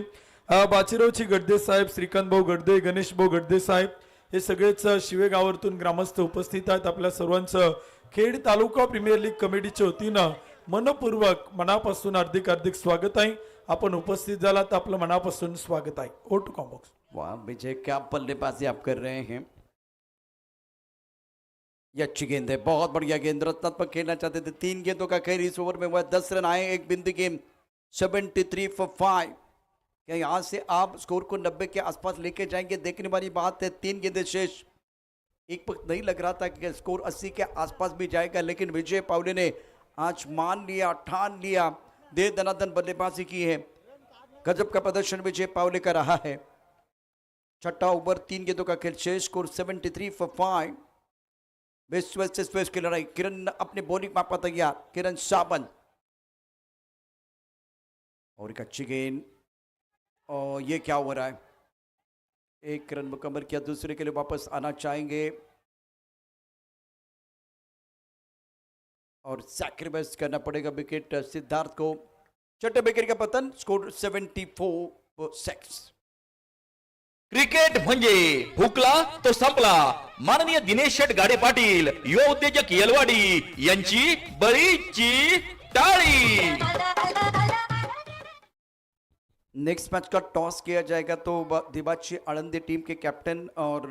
[SPEAKER 4] बाजीरावजी गडदे साहेब, श्रीकांतभाऊ गडदे, गणेशभाऊ गडदे साहेब हे सगळेच शिवे गावातून ग्रामस्थ उपस्थित आहेत. आपल्या सर्वांचं खेड तालुका प्रीमियर लीग कमिटीच्या वतीनं मनपूर्वक मनापासून हार्दिक स्वागत आहे. आपण उपस्थित झाला तर आपलं मनापासून स्वागत आहे. ओ टू कॉम्बॉक्स.
[SPEAKER 1] वाह विजय, क्या बल्लेबाजी आप कर रहे हैं. ये अच्छी गेंद है, बहुत बढ़िया गेंद. रत्नात्मक खेलना चाहते थे. 3 गेंदों का खेल इस ओवर में हुआ. 10 रन आए. एक बिंदु गेम. 73 for 5. क्या यहाँ से आप स्कोर को 90 के आसपास लेके जाएंगे? देखने वाली बात है. 3 गेंदें शेष. एक वक्त नहीं लग रहा था कि स्कोर 80 के आसपास भी जाएगा, लेकिन विजय पावले ने आज मान लिया, ठान लिया. दे दनादन बल्लेबाजी की है. गजब का प्रदर्शन विजय पावले का रहा है. छठा ओवर, 3 गेंदों का खेल शेष. Score 73 for 5. West versus west की लड़ाई. किरण अपने बॉलिंग मापा तैयार. किरण सावंत और एक अच्छी गेंद. और ये क्या हो रहा है. 1 रन मुकम्मल किया. दूसरे के लिए वापस आना चाहेंगे और सैक्रिफाइस करना पड़ेगा विकेट सिद्धार्थ को. छठे विकेट का पतन. Score 74 for 6.
[SPEAKER 2] क्रिकेट म्हणजे हुकला तो संपला. माननीय दिनेश शेठ गाडे पाटील युवा उद्योजक येलवाडी यांची बळीची टाळी.
[SPEAKER 1] नेक्स्ट मैच का टॉस किया जाएगा तो दिबाची आनंदी टीम के कैप्टन और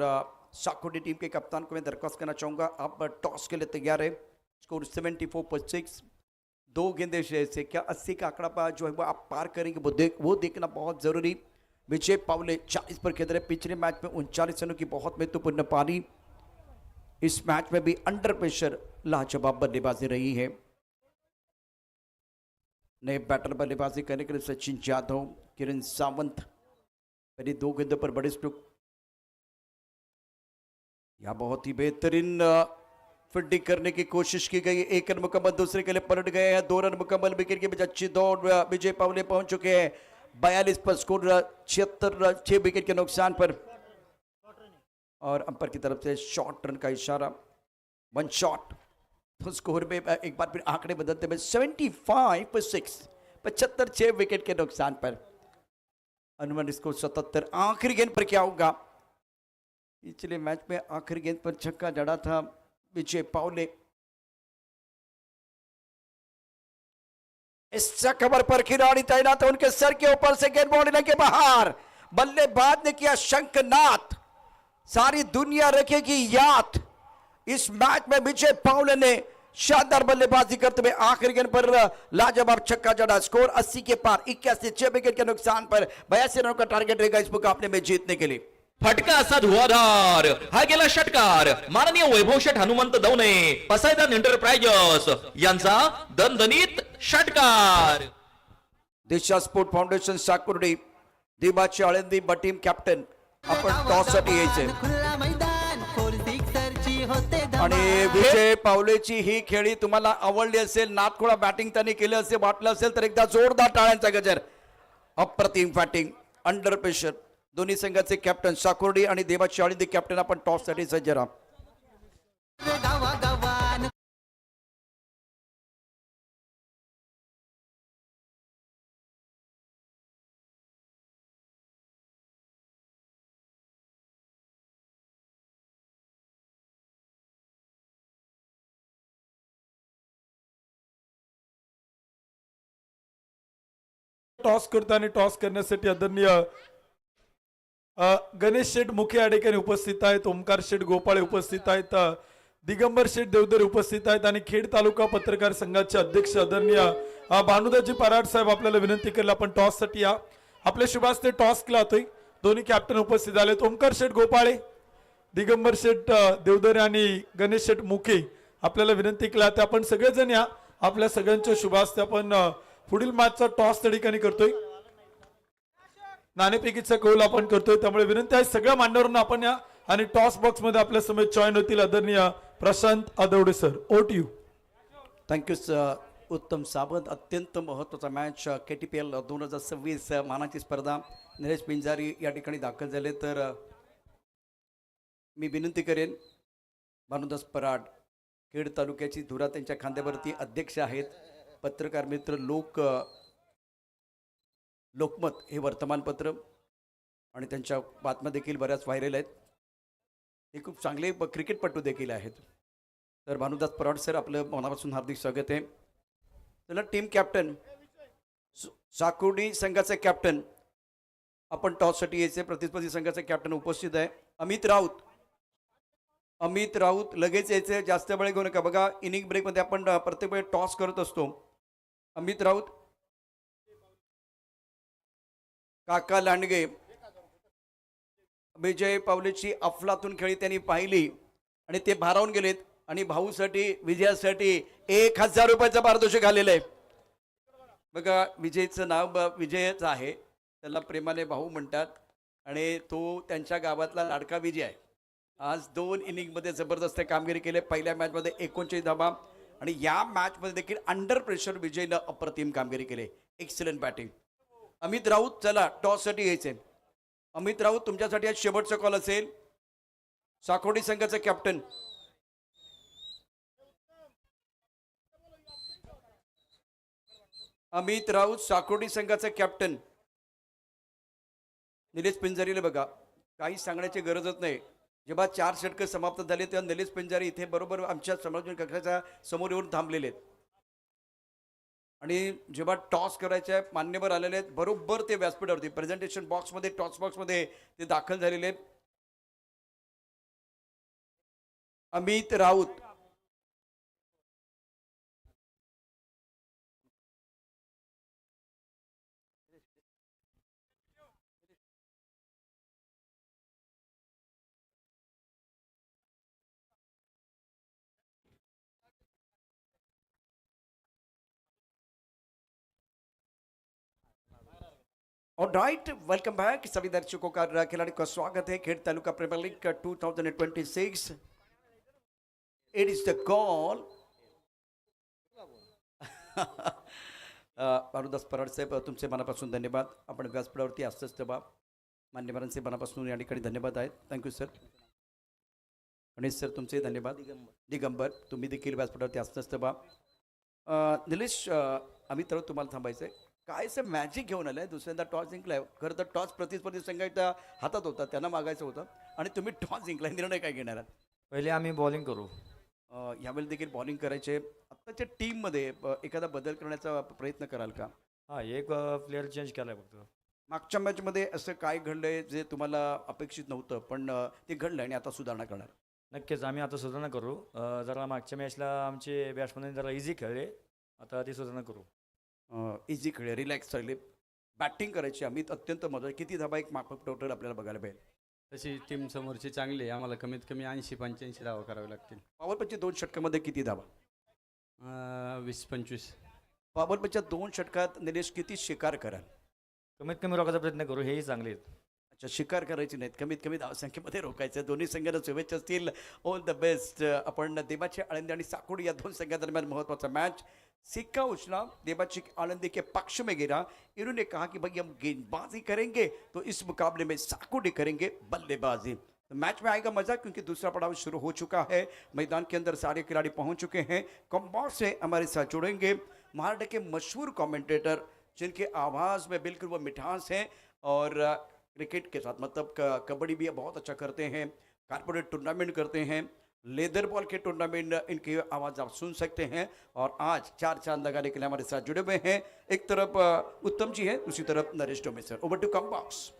[SPEAKER 1] साकोडी टीम के कप्तान को मैं दरख्वास्त करना चाहूँगा, आप टॉस के लिए तैयार है. Score 74 for 6. 2 गेंदे शेष से. क्या 80 का आंकड़ा जो है वो आप पार करेंगे वो देखना बहुत ज़रूरी. विजय पावले 40 पर खेल रहे. पिछले मैच में 39 रनों की बहुत महत्वपूर्ण पारी. इस मैच में भी अंडर प्रेशर लाजवाब बल्लेबाजी रही है. नए बैटर बल्लेबाजी करने के लिए सचिन यादव, किरण सावंत. पहले 2 गेंदों पर बड़े स्ट्रोक. यह बहुत ही बेहतरीन फील्डिंग करने की कोशिश की गई. 1 रन मुकम्मल. दूसरे के लिए पलट गए हैं. 2 रन मुकम्मल. विकेट के बीच अच्छी दौड़. विजय पावले पहुंच चुके हैं 42 पर. स्कोर 76. 6 विकेट के नुकसान पर. और अंपायर की तरफ से शॉर्ट रन का इशारा. 1 शॉट. तो स्कोर में एक बार फिर आंकड़े बदलते हुए 75 for 6. 75. 6 विकेट के नुकसान पर. अनुमान स्कोर 77. आखिरी गेंद पर क्या होगा. पिछले मैच में आखिरी गेंद पर छक्का जड़ा था विजय पावले. इस कवर पर खिलाड़ी तैनात है. उनके सर के ऊपर से गेंद बॉल के बाहर. बल्लेबाज ने किया शंखनाद. सारी दुनिया रखेगी याद. इस मैच में विजय पावले ने शानदार बल्लेबाजी करते हुए आखिरी गेंद पर लाजवाब छक्का जड़ा। स्कोर 80 के पार, 81 6 विकेट के नुकसान पर 82 रनों का टारगेट रहेगा इस मुकाबले में जीतने के लिए।
[SPEAKER 2] फटका असा धुआधार हा गेला षटकार माननीय वैभव शेठ हनुमंत दवणे पसायदान एंटरप्राइजेस यांचा दणदणीत षटकार।
[SPEAKER 1] दिशा स्पोर्ट फाउंडेशन साकुर्डी, दिबाची आळंदी ब टीम कॅप्टन आपण टॉस साठी यायचे
[SPEAKER 5] खुला मैदान फोर सिक्सरची होते
[SPEAKER 1] आणि विजय पावलेची ही खेळी तुम्हाला आवडली असेल, नाथखोळा बॅटिंग त्यांनी केलं असेल वाटलं असेल तर एकदा जोरदार टाळ्यांचा गजर। अप्रतिम बॅटिंग अंडर प्रेशर, दोन्ही संघाचे कॅप्टन साकुर्डी आणि देवाची आळंदी कॅप्टन आपण टॉस साठी सज्ज राहा।
[SPEAKER 5] गावा गावान
[SPEAKER 4] टॉस करतो आणि टॉस करण्यासाठी आदरणीय गणेश शेठ मुखे आडेकरी उपस्थित आहेत, ओमकार शेठ गोपाळे उपस्थित आहेत, दिगंबर शेठ देवदर उपस्थित आहेत आणि खेड तालुका पत्रकार संघाचे अध्यक्ष आदरणीय भानुदाजी पराड साहेब आपल्याला विनंती केली आपण टॉस साठी या। आपल्या शुभास्ते टॉस केला होतोय, दोन्ही कॅप्टन उपस्थित झाले, ओमकार शेठ गोपाळे, दिगंबर शेठ देवदरे आणि गणेश शेठ मुखे आपल्याला विनंती केला ते आपण सगळेजण या। आपल्या सगळ्यांच्या शुभास्ते आपण पुढील मॅचचा टॉस त्या ठिकाणी करतोय, नाणेफेकीचा कौल आपण करतोय, त्यामुळे विनंती आहे सगळ्या मान्यवरांना आपण या आणि टॉस बॉक्स मध्ये आपल्या समेत जॉईन होतील आदरणीय Prashant Adavade sir. Over to you.
[SPEAKER 1] Thank you Uttam Sawant. अत्यंत महत्त्वाचा मॅच KTPL 2026 मानाची स्पर्धा निलेश पिंजारी या ठिकाणी दाखल झाले तर मी विनंती करेन भानुदास पराड खेड तालुक्याची धुरा त्यांच्या खांद्यावरती अध्यक्ष आहेत, पत्रकार मित्र लोकमत हे वर्तमानपत्र आणि त्यांच्या बातम्या देखील बऱ्याच व्हायरल आहेत, हे खूप चांगले क्रिकेटपटू देखील आहेत। तर भानुदास पराड सर आपलं मनापासून हार्दिक स्वागत आहे। त्याला टीम कॅप्टन साकुर्डी संघाचे कॅप्टन आपण टॉससाठी यायचे, प्रतिस्पर्धी संघाचे कॅप्टन उपस्थित आहे अमित राऊत। अमित राऊत लगेच यायचे, जास्त वेळ घेऊ नका, बघा इनिंग ब्रेकमध्ये आपण प्रत्येक वेळ टॉस करत असतो। अमित राऊत, काका लांडगे, विजय पावलेची अफलातून खेळी त्यांनी पाहिली आणि ते भारावून गेलेत आणि भाऊसाठी विजयासाठी 1000 रुपयाचं पारितोषिक आलेलं आहे। बघा विजयचं नाव विजयच आहे, त्याला प्रेमाने भाऊ म्हणतात आणि तो त्यांच्या गावातला लाडका विजय आहे। आज 2 इनिंगमध्ये जबरदस्त कामगिरी केली, पहिल्या मॅचमध्ये 39 धावा आणि या मॅचमध्ये देखील अंडर प्रेशर विजयनं अप्रतिम कामगिरी केली, एक्सलंट बॅटिंग। अमित राऊत चला टॉससाठी यायचे। अमित राऊत तुमच्यासाठी आज शेवटचा कॉल असेल, साकोडी संघाचा कॅप्टन। अमित राऊत साकोडी संघाचा कॅप्टन। निलेश पिंजारीला बघा काही सांगण्याची गरजच नाही, जेव्हा 4 षटकं समाप्त झाले तेव्हा निलेश पिंजारी इथे बरोबर आमच्या समालोचन कक्षाच्या समोर येऊन थांबलेले आहेत आणि जेव्हा टॉस करायचे मान्यवर आलेले आहेत बरोबर ते व्यासपीठावरती प्रेझेंटेशन बॉक्समध्ये टॉस बॉक्समध्ये ते दाखल झालेले आहेत। Amit Raut, alright, welcome back सभी दर्शकों का खिलाड़ी का स्वागत है खेड तालुका प्रीमियर लीग का 2026। It is the call. Bhanudas Parad साहेब तुमचे मनापासून धन्यवाद, आपण व्यासपीठावरती असतंच तेव्हा मान्यवरांचे मनापासून या ठिकाणी धन्यवाद आहेत। Thank you sir. गणेश सर तुमचे धन्यवाद। दिगंबर तुम्ही देखील व्यासपीठावरती असतंच तेव्हा। निलेश अमित राऊत तुम्हाला थांबायचं आहे, काय सर मॅजिक घेऊन आलाय, दुसऱ्यांदा टॉस जिंकलाय, खरं तर टॉस प्रतिस्पर्धी संघाच्या हातात होता, त्यांना मागायचं होतं आणि तुम्ही टॉस जिंकलाय, निर्णय काय घेणार आहात?
[SPEAKER 6] पहिले आम्ही बॉलिंग करू।
[SPEAKER 1] यावेळी देखील बॉलिंग करायचे, आत्ताच्या टीममध्ये एखादा बदल करण्याचा प्रयत्न कराल का?
[SPEAKER 6] हा एक प्लेअर चेंज केलाय फक्त।
[SPEAKER 1] मागच्या मॅचमध्ये असं काय घडलंय जे तुम्हाला अपेक्षित नव्हतं पण ते घडलं आणि आता सुधारणा करणार?
[SPEAKER 6] नक्कीच आम्ही आता सुधारणा करू. जरा मागच्या मॅचला आमचे बॅट्समन जरा इझी खेळले, आता ती सुधारणा करू.
[SPEAKER 1] इझी खेळ, रिलॅक्स राहिले, बॅटिंग करायची. अमित अत्यंत महत्त्वाचं. किती धाबा एक माफक टोटल आपल्याला बघायला पाहिजे.
[SPEAKER 7] तशी टीम समोरची चांगली आहे. आम्हाला कमीत कमी 80-85 धावा करावे लागतील.
[SPEAKER 1] पॉवर प्लेच्या 2 षटकामध्ये किती धावा?
[SPEAKER 7] 20-25.
[SPEAKER 1] पॉवर प्लेच्या 2 षटकात निलेश किती शिकार कराल?
[SPEAKER 6] कमीत कमी रोखायचा प्रयत्न करू, हेही चांगले आहेत.
[SPEAKER 1] अच्छा, शिकार करायची नाहीत, कमीत कमी धावसंख्येमध्ये रोखायचं. दोन्ही संघांना शुभेच्छा असतील. All the best. आपण देबाची आळंदी आणि साकोडी या 2 संघादरम्यान महत्त्वाचा मॅच. सिक्का उछला, देबाची आनंदी के पक्ष में गिरा. इन्होंने कहा कि भाई हम गेंदबाजी करेंगे तो इस मुकाबले में साकोडी करेंगे बल्लेबाजी. तो मैच में आएगा मजा, क्योंकि दूसरा पड़ाव शुरू हो चुका है. मैदान के अंदर सारे खिलाड़ी पहुंच चुके हैं. कॉम्बॉट से हमारे साथ जुड़ेंगे महाराष्ट्र के मशहूर कमेंटेटर, जिनके आवाज़ में बिल्कुल वो मिठास है और क्रिकेट के साथ मतलब कबड्डी भी बहुत अच्छा करते हैं, कारपोरेट टूर्नामेंट करते हैं, लेदर बॉल के टूर्नामेंट, इनकी आवाज़ आप सुन सकते हैं. और आज 4 चांद लगाने के लिए हमारे साथ जुड़े हुए हैं. एक तरफ उत्तम जी हैं, दूसरी तरफ Naresh Dome sir. Over to come box.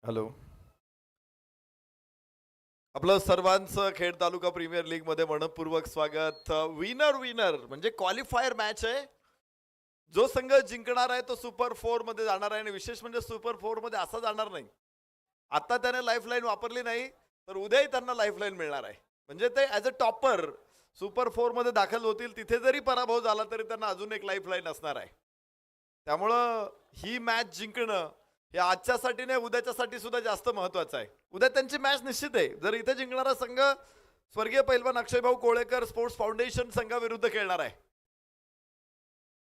[SPEAKER 8] Hello, आपलं सर्वांचं खेड तालुका प्रीमियर लीग मध्ये मनपूर्वक स्वागत. विनर म्हणजे क्वालिफायर मॅच आहे. जो संघ जिंकणार आहे तो सुपर 4 मध्ये जाणार आहे. आणि विशेष म्हणजे सुपर 4 मध्ये असा जाणार नाही, आता त्याने लाईफलाईन वापरली नाही तर उद्याही त्यांना लाईफलाईन मिळणार आहे. म्हणजे ते ॲज अ टॉपर सुपर 4 मध्ये दाखल होतील. तिथे जरी पराभव झाला तरी त्यांना अजून एक लाईफलाईन असणार आहे. त्यामुळं ही मॅच जिंकणं हे आजच्यासाठी नाही, उद्याच्यासाठी सुद्धा जास्त महत्वाचं आहे. उद्या त्यांची मॅच निश्चित आहे. जर इथे जिंकणारा संघ स्वर्गीय पैलवान अक्षयभाऊ कोळेकर स्पोर्ट्स फाउंडेशन संघाविरुद्ध खेळणार आहे.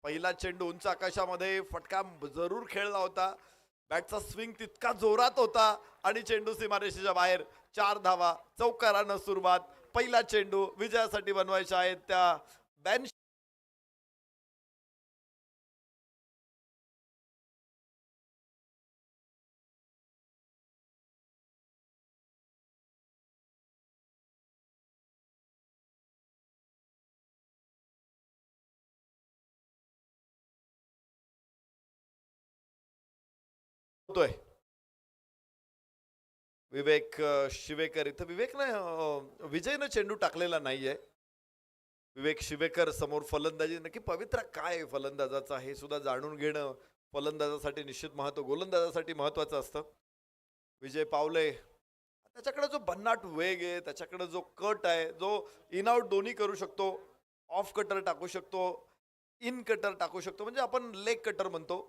[SPEAKER 8] पहिला चेंडू उंच आकाशामध्ये, फटका जरूर खेळला होता, बॅटचा स्विंग तितका जोरात होता आणि चेंडू सीमारेषेच्या बाहेर. 4 धावा, चौकारानं सुरुवात. पहिला चेंडू विजयासाठी बनवायचा आहे त्या बेंच. विवेक शिवेकर इथं. विवेक नाही, विजयनं चेंडू टाकलेला नाहीये. विवेक शिवेकर समोर फलंदाजी. नक्की पवित्रा काय फलंदाजाचा हे सुद्धा जाणून घेणं फलंदाजासाठी निश्चित महत्व, गोलंदाजासाठी महत्वाचं असतं. विजय पावले, त्याच्याकडे जो भन्नाट वेग आहे, त्याच्याकडे जो कट आहे, जो इन आउट दोन्ही करू शकतो, ऑफ कटर टाकू शकतो, इन कटर टाकू शकतो, म्हणजे आपण लेग कटर म्हणतो.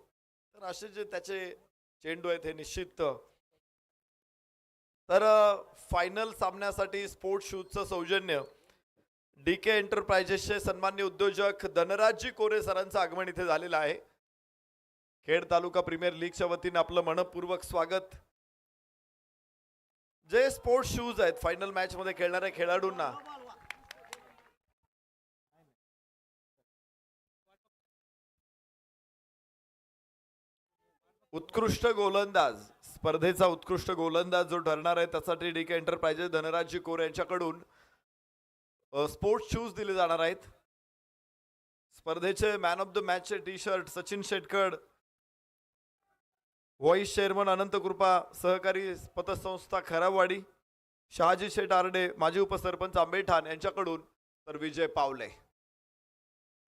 [SPEAKER 8] तर असे जे त्याचे चेंडू आहेत हे निश्चित. तर फायनल सामन्यासाठी स्पोर्ट्स शूजचं सौजन्य DK एंटरप्राइजेसचे सन्मान्य उद्योजक धनराजजी कोरे सरांचं आगमन इथे झालेलं आहे. खेड तालुका प्रीमियर लीगच्या वतीने आपलं मनपूर्वक स्वागत. जे स्पोर्ट्स शूज आहेत फायनल मॅच मध्ये खेळणाऱ्या खेळाडूंना उत्कृष्ट गोलंदाज, स्पर्धेचा उत्कृष्ट गोलंदाज जो ठरणार आहे त्यासाठी DK एंटरप्राइजेस धनराजजी कोरे यांच्याकडून स्पोर्ट्स शूज दिले जाणार आहेत. स्पर्धेचे मॅन ऑफ द मॅचचे T shirt Sachin Shetkar, vice chairman Anant Kripa, सहकारी पतसंस्था खराबवाडी, शहाजी शेठ आरडे, माजी उपसरपंच आंबेठाण यांच्याकडून. तर विजय पावले,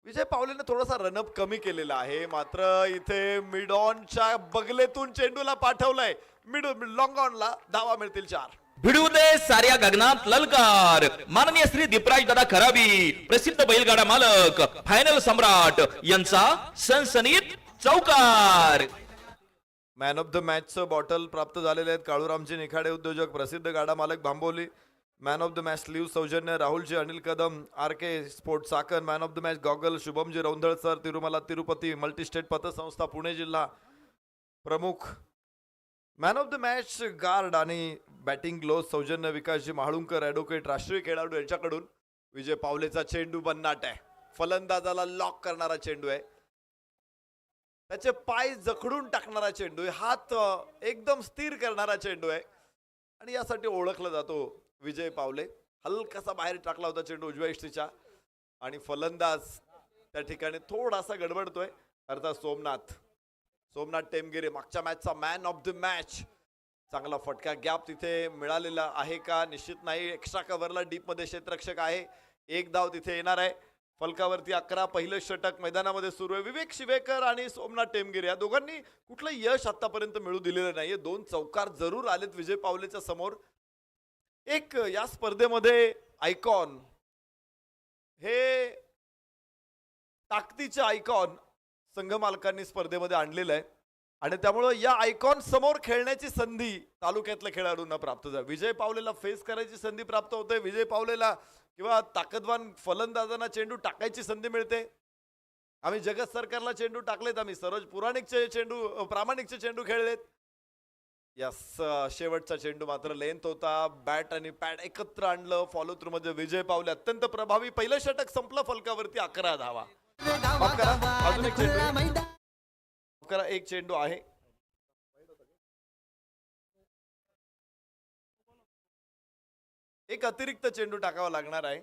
[SPEAKER 8] विजय पावलेने थोडासा रनअप कमी केलेला आहे, मात्र इथे मिड ऑनच्या बगलेतून चेंडूला पाठवलंय. मिड लॉंग ऑनला धावा मिळतील 4.
[SPEAKER 2] भिडू दे साऱ्या गगनात ललकार. माननीय श्री दीपराज दादा खराबी, प्रसिद्ध बैलगाडा मालक, फायनल सम्राट यांचा सनसनीत चौकार.
[SPEAKER 8] मॅन ऑफ द मॅचचं बॉटल प्राप्त झालेले आहेत काळूरामजी निखाडे उद्योजक, प्रसिद्ध गाडा मालक Bhamboli. Man of the match sleeve सौजन्य Rahulji Anil Kadam, R K sport Chakan. Man of the match goggle Shubhamji Roundal sir, Tirumala Tirupati multistate पतसंस्था पुणे जिल्हा प्रमुख. Man of the match guard आणि बॅटिंग ग्लोव्ह सौजन्य विकासजी महाळुंकर ॲडव्होकेट, राष्ट्रीय खेळाडू यांच्याकडून. विजय पावलेचा चेंडू बन्नाट आहे, फलंदाजाला लॉक करणारा चेंडू आहे, त्याचे पाय जखडून टाकणारा चेंडू आहे, हात एकदम स्थिर करणारा चेंडू आहे आणि यासाठी ओळखला जातो विजय पावले. हलकासा बाहेर टाकला होता चेंडू उजव्या इष्टीच्या आणि फलंदाज त्या ठिकाणी थोडासा गडबडतोय, अर्थात सोमनाथ टेमगिरे मागच्या मॅचचा मॅन ऑफ द मॅच. चांगला फटका गॅप तिथे मिळालेला आहे का? निश्चित नाही. एक्स्ट्रा कव्हरला डीप मध्ये क्षेत्ररक्षक आहे, एक धाव तिथे येणार आहे. फलकावरती 11 पहिलं षटक मैदानामध्ये सुरू आहे. विवेक शिवेकर आणि सोमनाथ टेमगिरे या दोघांनी कुठलं यश आतापर्यंत मिळू दिलेलं नाहीये. 2 चौकार जरूर आलेत विजय पावलेच्या समोर. एक या स्पर्धेमध्ये आयकॉन, हे ताकदीचे आयकॉन संघ मालकांनी स्पर्धेमध्ये आणलेलं आहे आणि त्यामुळं या आयकॉन समोर खेळण्याची संधी तालुक्यातल्या खेळाडूंना प्राप्त झाली. विजय पावलेला फेस करायची संधी प्राप्त होते, विजय पावलेला किंवा ताकदवान फलंदाजांना चेंडू टाकायची संधी मिळते. आम्ही जगत सरकारला चेंडू टाकलेत, आम्ही सरोज प्रामाणिकचे चेंडू खेळलेत. यस, शेवटचा चेंडू मात्र लेंथ होता, बॅट आणि पॅड एकत्र आणलं. फॉलो थ्रू मध्ये विजय पावले अत्यंत प्रभावी. पहिलं षटक संपलं, फलकावरती 11 धावा. माफ करा, अजून एक चेंडू आहे. माफ करा, एक चेंडू आहे. एक अतिरिक्त चेंडू टाकावा लागणार आहे.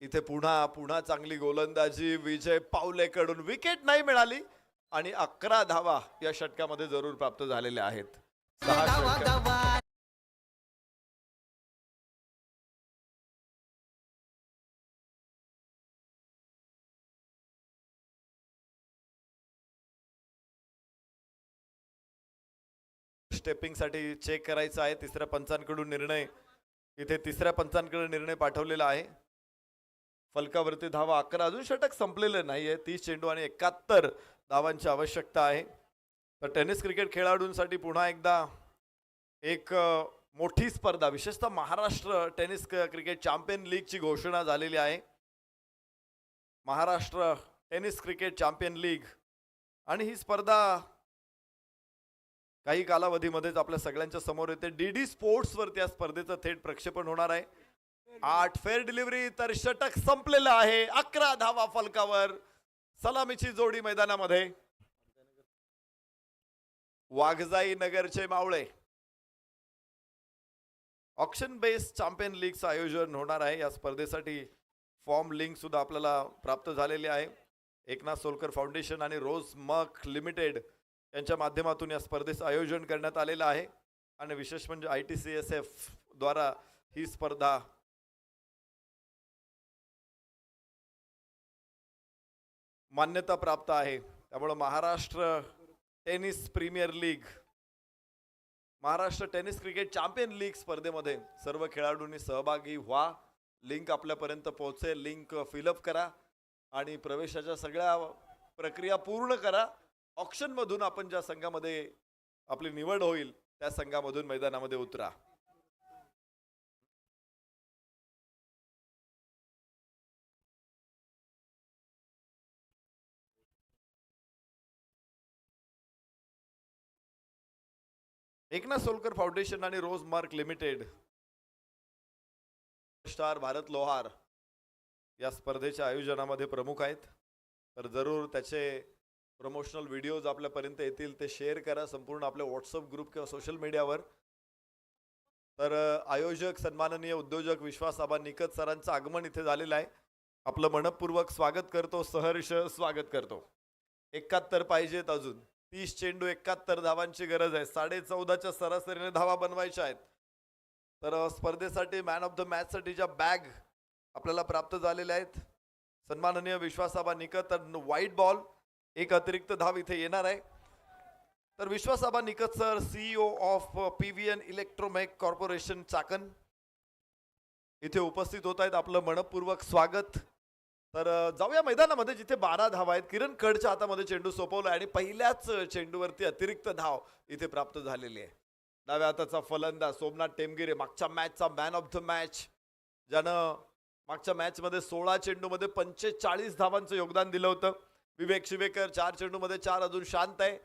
[SPEAKER 8] इथे पुन्हा चांगली गोलंदाजी विजय पावलेकडून. विकेट नाही मिळाली आणि 11 धावा या षटकामध्ये जरूर प्राप्त झालेल्या आहेत. 6 षटक. स्टेपिंग साठी चेक करायचं आहे. तिसऱ्या पंचांकडून निर्णय, इथे तिसऱ्या पंचांकडे निर्णय पाठवलेला आहे. फलकावरती धावा 11, अजून षटक संपलेलं नाहीये. 30 चेंडू आणि 71 धावांची आवश्यकता आहे. तर टेनिस क्रिकेट खेळाडूंसाठी पुन्हा एकदा एक मोठी स्पर्धा, विशेषतः महाराष्ट्र टेनिस क्रिकेट चॅम्पियन लीगची घोषणा झालेली आहे. Maharashtra tennis cricket champion league आणि ही स्पर्धा काही कालावधीमध्येच आपल्या सगळ्यांच्या समोर येते. डीडी स्पोर्ट्स वरती या स्पर्धेचं थेट प्रक्षेपण होणार आहे. 8 फेअर डिलिव्हरी, तर षटक संपलेलं आहे. 11 धावा फलकावर. सलामीची जोडी मैदानामध्ये. वाघजाई नगरचे मावळे. ऑक्शन बेस्ड चॅम्पियन लीगचं आयोजन होणार आहे. या स्पर्धेसाठी फॉर्म लिंक सुद्धा आपल्याला प्राप्त झालेली आहे. एकनाथ सोलकर फाउंडेशन आणि रोज मक लिमिटेड यांच्या माध्यमातून या स्पर्धेचं आयोजन करण्यात आलेलं आहे आणि विशेष म्हणजे ITCSF द्वारा ही स्पर्धा मान्यता प्राप्त आहे. त्यामुळे Maharashtra tennis premier league, Maharashtra tennis cricket champion league स्पर्धेमध्ये सर्व खेळाडूंनी सहभागी व्हा. लिंक आपल्यापर्यंत पोहोचेल. लिंक फिलअप करा आणि प्रवेशाच्या सगळ्या प्रक्रिया पूर्ण करा. ऑक्शन मधून आपण ज्या संघामध्ये आपली निवड होईल त्या संघामधून मैदानामध्ये उतरा. एकनाथ सोलकर फाउंडेशन आणि Rose Mark limited, star Bharat लोहार या स्पर्धेच्या आयोजनामध्ये प्रमुख आहेत. तर जरूर त्याचे प्रमोशनल व्हिडिओज आपल्यापर्यंत येतील ते शेअर करा संपूर्ण आपल्या व्हॉट्सअप ग्रुप किंवा सोशल मीडियावर. तर आयोजक सन्माननीय उद्योजक विश्वास आबा निकत सरांचं आगमन इथे झालेलं आहे. आपलं मनपूर्वक स्वागत करतो, सहर्ष स्वागत करतो. 71 पाहिजेत अजून. 30 चेंडू 71 धावांची गरज आहे. 14.5च्या सरासरीने धावा बनवायच्या आहेत. तर स्पर्धेसाठी मॅन ऑफ द मॅच साठीच्या बॅग आपल्याला प्राप्त झालेल्या आहेत. सन्माननीय विश्वासाबा निकत, व्हाईट बॉल, एक अतिरिक्त धाव इथे येणार आहे. तर विश्वासाबा Nikat sir, CEO of PVN electromech corporation Chakan, इथे उपस्थित होत आहेत, आपलं मनपूर्वक स्वागत. तर जाऊया मैदानामध्ये जिथे 12 धावा आहेत. किरण कडच्या हातामध्ये चेंडू सोपवला आणि पहिल्याच चेंडूवरती अतिरिक्त धाव इथे प्राप्त झालेली आहे. डाव्या हाताचा फलंदाज सोमनाथ टेमगिरे, मागच्या मॅचचा मॅन ऑफ द मॅच, ज्यानं मागच्या मॅच मध्ये 16 चेंडूमध्ये 45 धावांचं योगदान दिलं होतं. विवेक शिवेकर 4 चेंडूमध्ये 4, अजून शांत आहे.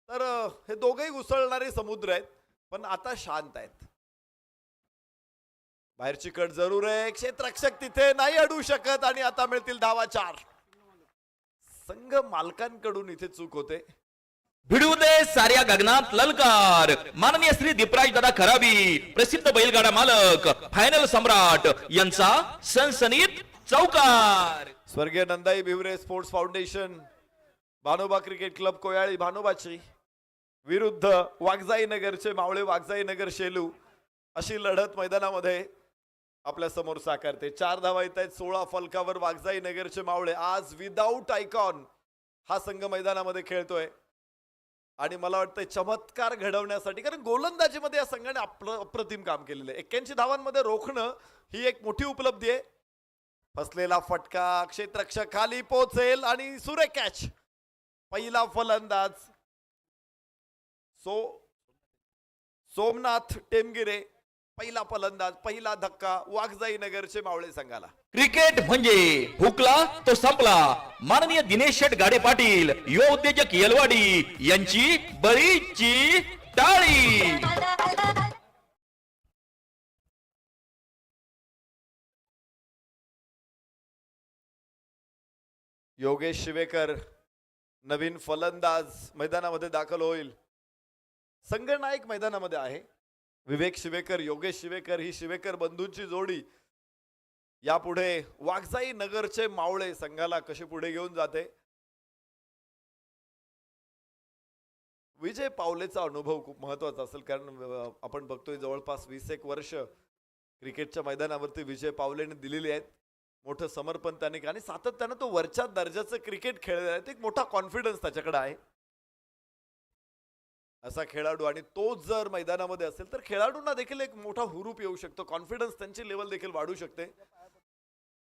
[SPEAKER 8] तर हे दोघेही उसळणारे समुद्र आहेत, पण आता शांत आहेत. बाहेरची कट जरूर आहे, क्षेत्ररक्षक तिथे नाही अडवू शकत आणि आता मिळतील धावा 4. संघ मालकांकडून इथे चूक होते.
[SPEAKER 2] भिडू दे साऱ्या गगनात ललकार. माननीय श्री दीपराज दादा खराबी, प्रसिद्ध बैलगाडा मालक, फायनल सम्राट यांचा सनसनीत चौकार.
[SPEAKER 8] स्वर्गीय Nandai भिवरे sports foundation, भानोबा cricket club कोयाळी भानोबाची विरुद्ध वाघजाई नगरचे मावळे वाघजाई नगर शेलू, अशी लढत मैदानामध्ये आपल्या समोर साकारते. 4 धावा येत आहेत 16 फलकावर. वाघजाई नगरचे मावळे आज विदाऊट आयकॉन हा संघ मैदानामध्ये खेळतोय आणि मला वाटतं चमत्कार घडवण्यासाठी, कारण गोलंदाजीमध्ये या संघाने अप्रतिम काम केलेलं आहे. 81 धावांमध्ये रोखणं ही एक मोठी उपलब्धी आहे. फसलेला फटका, क्षेत्ररक्षक खाली पोहोचेल आणि सुरेख कॅच. पहिला फलंदाज सोमनाथ टेमगिरे, पहिला फलंदाज, पहिला धक्का वाघजाई नगरचे मावळे संघाला.
[SPEAKER 2] क्रिकेट म्हणजे हुकला तो संपला. माननीय दिनेश शेठ गाडे पाटील, युवा उद्योजक येलवाडी यांची बळीची टाळी.
[SPEAKER 8] योगेश शिवेकर नवीन फलंदाज मैदानामध्ये दाखल होईल. संघनायक मैदानामध्ये आहे. विवेक शिवेकर, योगेश शिवेकर ही शिवेकर बंधूंची जोडी यापुढे वाघजाई नगरचे मावळे संघाला कशी पुढे घेऊन जाते. विजय पावलेचा अनुभव खूप महत्वाचा असेल, कारण आपण बघतोय जवळपास 20 वर्ष क्रिकेटच्या मैदानावरती विजय पावलेने दिलेली आहेत. मोठं समर्पण त्याने, आणि सातत्यानं तो वरच्या दर्जाचं क्रिकेट खेळलेला आहे. एक मोठा कॉन्फिडन्स त्याच्याकडे आहे. असा खेळाडू, आणि तो जर मैदानामध्ये असेल तर खेळाडूंना देखील एक मोठा हुरूप येऊ शकतो. कॉन्फिडन्स त्यांची लेवल देखील वाढू शकते.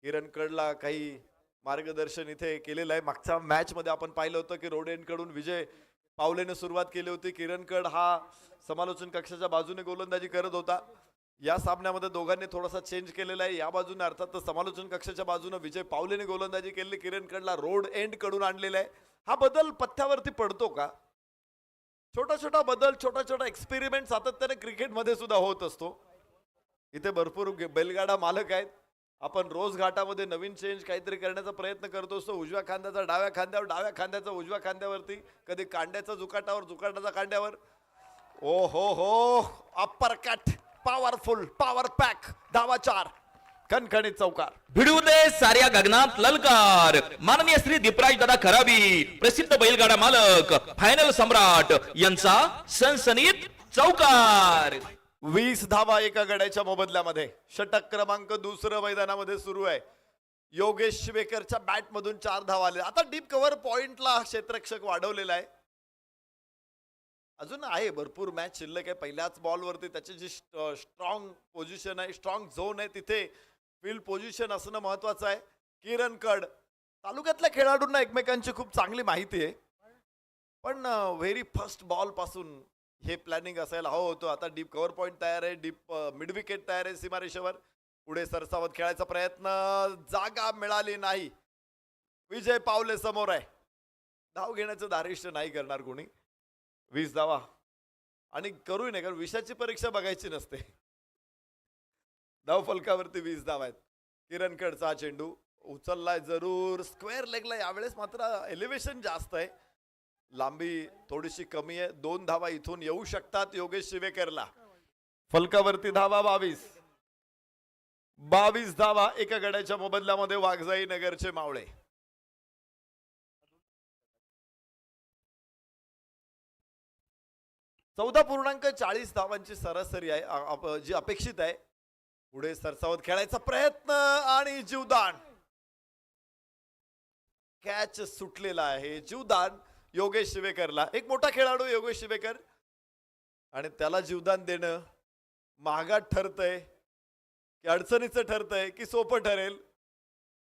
[SPEAKER 8] किरण कडला काही मार्गदर्शन इथे केलेलं आहे. मागच्या मॅच मध्ये आपण पाहिलं होतं की रोड एंड कडून विजय पावलेने सुरुवात केली होती. किरण कड हा समालोचन कक्षाच्या बाजूने गोलंदाजी करत होता. या सामन्यामध्ये दोघांनी थोडासा चेंज केलेला आहे. या बाजूने अर्थात समालोचन कक्षाच्या बाजूने विजय पावलेने गोलंदाजी केली, किरण कडला रोड एंड कडून आणलेला आहे. हा बदल पथ्यावरती पडतो का? छोटा छोटा बदल, छोटा छोटा एक्सपेरिमेंट सातत्याने क्रिकेटमध्ये सुद्धा होत असतो. इथे भरपूर बैलगाडा मालक आहेत. आपण रोज घाटामध्ये नवीन चेंज काहीतरी करण्याचा प्रयत्न करतो असतो. उजव्या खांद्याचा डाव्या खांद्यावर, डाव्या खांद्याचा उजव्या खांद्यावरती, कधी कांड्याचा जुकाटावर, जुकाटाचा कांड्यावर. ओ हो, upper cut, powerful, power pack, धावा 4, कणकणीत चौकार.
[SPEAKER 2] भिडू दे साऱ्या गगनात ललकार. माननीय श्री दीपराज दादा खराबी, प्रसिद्ध बैलगाडा मालक, फायनल सम्राट यांचा सनसनीत चौकार.
[SPEAKER 8] 20 धावा एका गड्याच्या मोबदल्यामध्ये. षटक क्रमांक 2 मैदानामध्ये सुरू आहे. योगेश शिवेकरच्या बॅट मधून 4 धावा आले. आता डीप कव्हर पॉइंटला क्षेत्ररक्षक वाढवलेला आहे. अजून आहे भरपूर मॅच शिल्लक आहे. पहिल्याच बॉलवरती त्याची जी स्ट्रॉंग पोझिशन आहे, स्ट्रॉंग झोन आहे, तिथे फील्ड पोझिशन असणं महत्वाचं आहे. किरण कड, तालुक्यातल्या खेळाडूंना एकमेकांची खूप चांगली माहिती आहे, पण व्हेरी फर्स्ट बॉल पासून हे प्लॅनिंग असायला हवं होतं. आता डीप कव्हर पॉइंट तयार आहे, डीप मिड विकेट तयार आहे सीमारेषेवर. पुढे सरसावत खेळायचा प्रयत्न, जागा मिळाली नाही. विजय पावले समोर आहे. धाव घेण्याचं धारिष्ट नाही करणार कोणी. 20 धावा, आणि करूही नाही, कारण विषयाची परीक्षा बघायची नसते. धाव फलकावरती 20 धावा आहेत. किरण कडचा चेंडू उचललाय जरूर, स्क्वेअर लेगला. यावेळेस मात्र एलिव्हेशन जास्त आहे, लांबी थोडीशी कमी आहे. 2 धावा इथून येऊ शकतात योगेश शिवेकरला. फलकावरती धावा 22 धावा एका गड्याच्या मोबदल्यामध्ये वाघजाई नगरचे मावळे. .40 धावांची सरासरी आहे जी अपेक्षित आहे. पुढे सरसावत खेळायचा प्रयत्न आणि जीवदान. कॅच सुटलेला आहे. जीवदान योगेश शिवेकरला. एक मोठा खेळाडू योगेश शिवेकर, आणि त्याला जीवदान देणं महागात ठरतंय. की अडचणीचं ठरतंय की सोपं ठरेल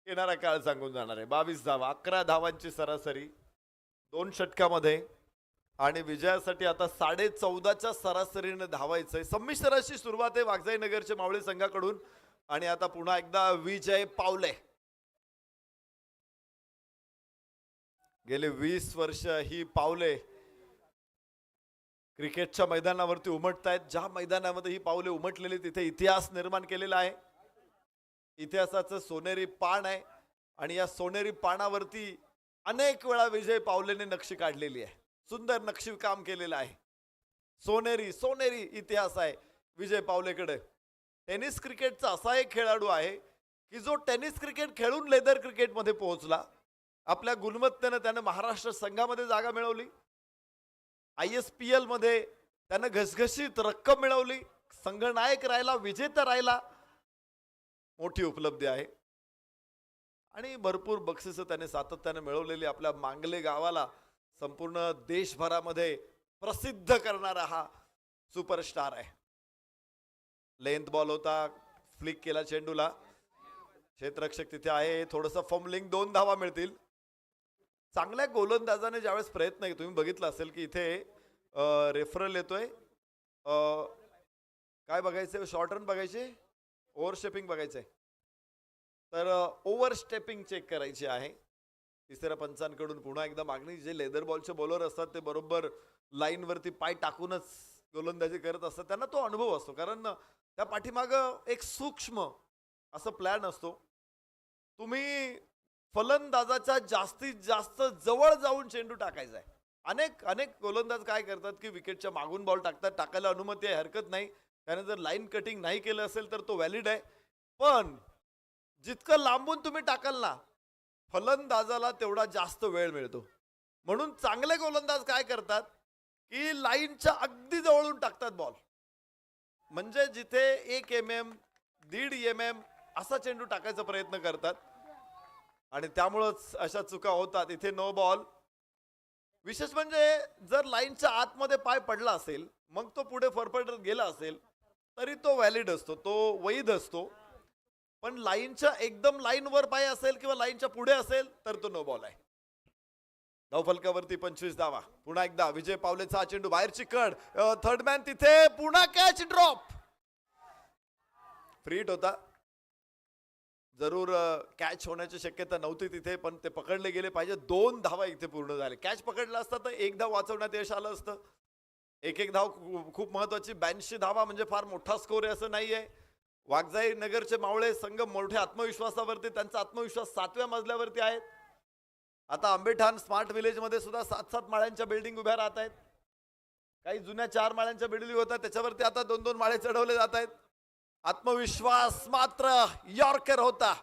[SPEAKER 8] येणारा काळ सांगून जाणार आहे. 22 धावा, 11 धावांची सरासरी 2 षटकामध्ये आणि विजयासाठी आता 14.5च्या सरासरीने धावायचंय. संमिश्र अशी सुरुवात आहे वाघजाई नगरच्या मावळे संघाकडून आणि आता पुन्हा एकदा विजय पावले. गेले 20 वर्ष ही पावले क्रिकेटच्या मैदानावरती उमटतायत. ज्या मैदानामध्ये ही पावले उमटलेली तिथे इतिहास निर्माण केलेला आहे. इतिहासाचं सोनेरी पान आहे आणि या सोनेरी पानावरती अनेक वेळा विजय पावलेने नक्षी काढलेली आहे. सुंदर नक्षी काम केलेलं आहे. सोनेरी सोनेरी इतिहास आहे विजय पावलेकडे. टेनिस क्रिकेटचा असा एक खेळाडू आहे की जो टेनिस क्रिकेट खेळून लेदर क्रिकेटमध्ये पोहोचला. आपल्या गुणवत्तेनं त्यानं महाराष्ट्र संघामध्ये जागा मिळवली. ISPL मध्ये त्यानं घसघशीत रक्कम मिळवली. संघनायक राहिला, विजेता राहिला. मोठी उपलब्धी आहे आणि भरपूर बक्षिसं त्याने सातत्याने मिळवलेली. आपल्या मांगले गावाला संपूर्ण देशभरामध्ये प्रसिद्ध करणारा हा सुपरस्टार आहे. लेंथ बॉल होता, फ्लिक केला चेंडूला. क्षेत्ररक्षक तिथे आहे, थोडंसं फंबलिंग, 2 धावा मिळतील. चांगल्या गोलंदाजाने ज्यावेळेस प्रयत्न तुम्ही बघितला असेल की इथे रेफरल येतोय. काय बघायचंय? शॉर्ट रन बघायचे, ओव्हर स्टेपिंग बघायचंय. तर ओव्हर स्टेपिंग चेक करायची आहे. तिसऱ्या पंचांकडून पुन्हा एकदा मागणी. जे लेदर बॉलचे बॉलर असतात ते बरोबर लाईनवरती पाय टाकूनच गोलंदाजी करत असतात. त्यांना तो अनुभव असतो कारण त्या पाठीमागं एक सूक्ष्म असं प्लॅन असतो. तुम्ही फलंदाजाच्या जास्तीत जास्त जवळ जाऊन चेंडू टाकायचा आहे. अनेक गोलंदाज काय करतात की विकेटच्या मागून बॉल टाकतात. टाकायला अनुमती आहे, हरकत नाही. त्याने जर लाईन कटिंग नाही केलं असेल तर तो व्हॅलिड आहे. पण जितकं लांबून तुम्ही टाकाल ना फलंदाजाला तेवढा जास्त वेळ मिळतो. म्हणून चांगले गोलंदाज काय करतात की लाईनच्या अगदी जवळून टाकतात बॉल. म्हणजे जिथे 1 mm 1.5 mm असा चेंडू टाकायचा प्रयत्न करतात आणि त्यामुळंच अशा चुका होतात. इथे नो बॉल. विशेष म्हणजे जर लाईनच्या आतमध्ये पाय पडला असेल मग तो पुढे फरफटत गेला असेल तरी तो व्हॅलिड असतो, तो वैध असतो. पण लाईनच्या एकदम लाईनवर पाय असेल किंवा लाईनच्या पुढे असेल तर तो नो बॉल आहे. धावफलकावरती 25 धावा. पुन्हा एकदा विजय पावलेचा चेंडू, बाहेरची कड, थर्ड मॅन तिथे, पुन्हा कॅच ड्रॉप. फ्री हिट होता. जरूर कॅच होण्याची शक्यता नव्हती तिथे पण ते पकडले गेले पाहिजे. 2 धावा इथे पूर्ण झाले. कॅच पकडला असता तर 1 धाव वाचवण्यात यश आलं असतं. एक धाव खूप महत्वाची. 82 धावा म्हणजे फार मोठा स्कोर आहे असं नाहीये. वाघजाई नगरचे मावळे संघ मोठ्या आत्मविश्वासावरती, त्यांचा आत्मविश्वास 7व्या मजल्यावरती आहे. आता आंबेठाण स्मार्ट विलेज मध्ये सुद्धा 7-7 माळ्यांच्या बिल्डिंग उभ्या राहत आहेत. काही जुन्या 4 माळ्यांच्या बिल्डिंग होत्या त्याच्यावरती आता 2-2 माळे चढवले जात आहेत. आत्मविश्वास मात्र यॉर्कर होता.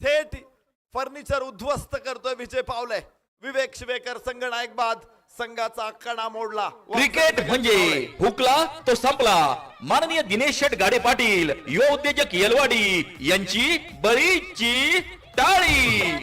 [SPEAKER 8] थेट फर्निचर उद्ध्वस्त करतोय विजय पावले. विवेक शिवेकर संघनायक बाद. संघाचा कणा मोडला.
[SPEAKER 2] क्रिकेट म्हणजे हुकला तो संपला. माननीय दिनेश शेट गाडे पाटील, युवा उद्योजक येलवाडी यांची बळीची टाळी.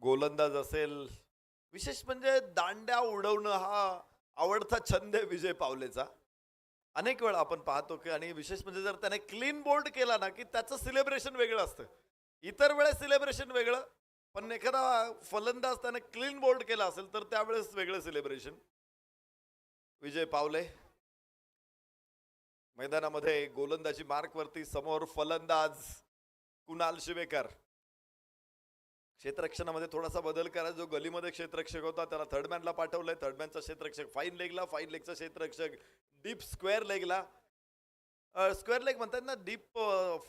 [SPEAKER 8] गोलंदाज असेल, विशेष म्हणजे दांड्या उडवणं हा आवडता छंद आहे विजय पावलेचा. अनेक वेळा आपण पाहतो की, आणि विशेष म्हणजे जर त्याने क्लीन बोल्ड केला ना की त्याचं सिलेब्रेशन वेगळं असतं. इतर वेळेस सिलेब्रेशन वेगळं, पण एखादा फलंदाज त्याने क्लीन बोल्ड केला असेल तर त्यावेळेस वेगळं सिलेब्रेशन. विजय पावले. मैदानामध्ये गोलंदाजी मार्क वरती समोर फलंदाज कुणाल शिवेकर. क्षेत्ररक्षणामध्ये थोडासा बदल करा. जो गलीमध्ये क्षेत्ररक्षक होता त्याला थर्डमॅनला पाठवलंय. थर्डमॅनचा क्षेत्ररक्षक फाईन लेगला, फाईन लेगचा क्षेत्ररक्षक डीप स्क्वेअर लेगला. स्क्वेअर लेग म्हणतात ना, डीप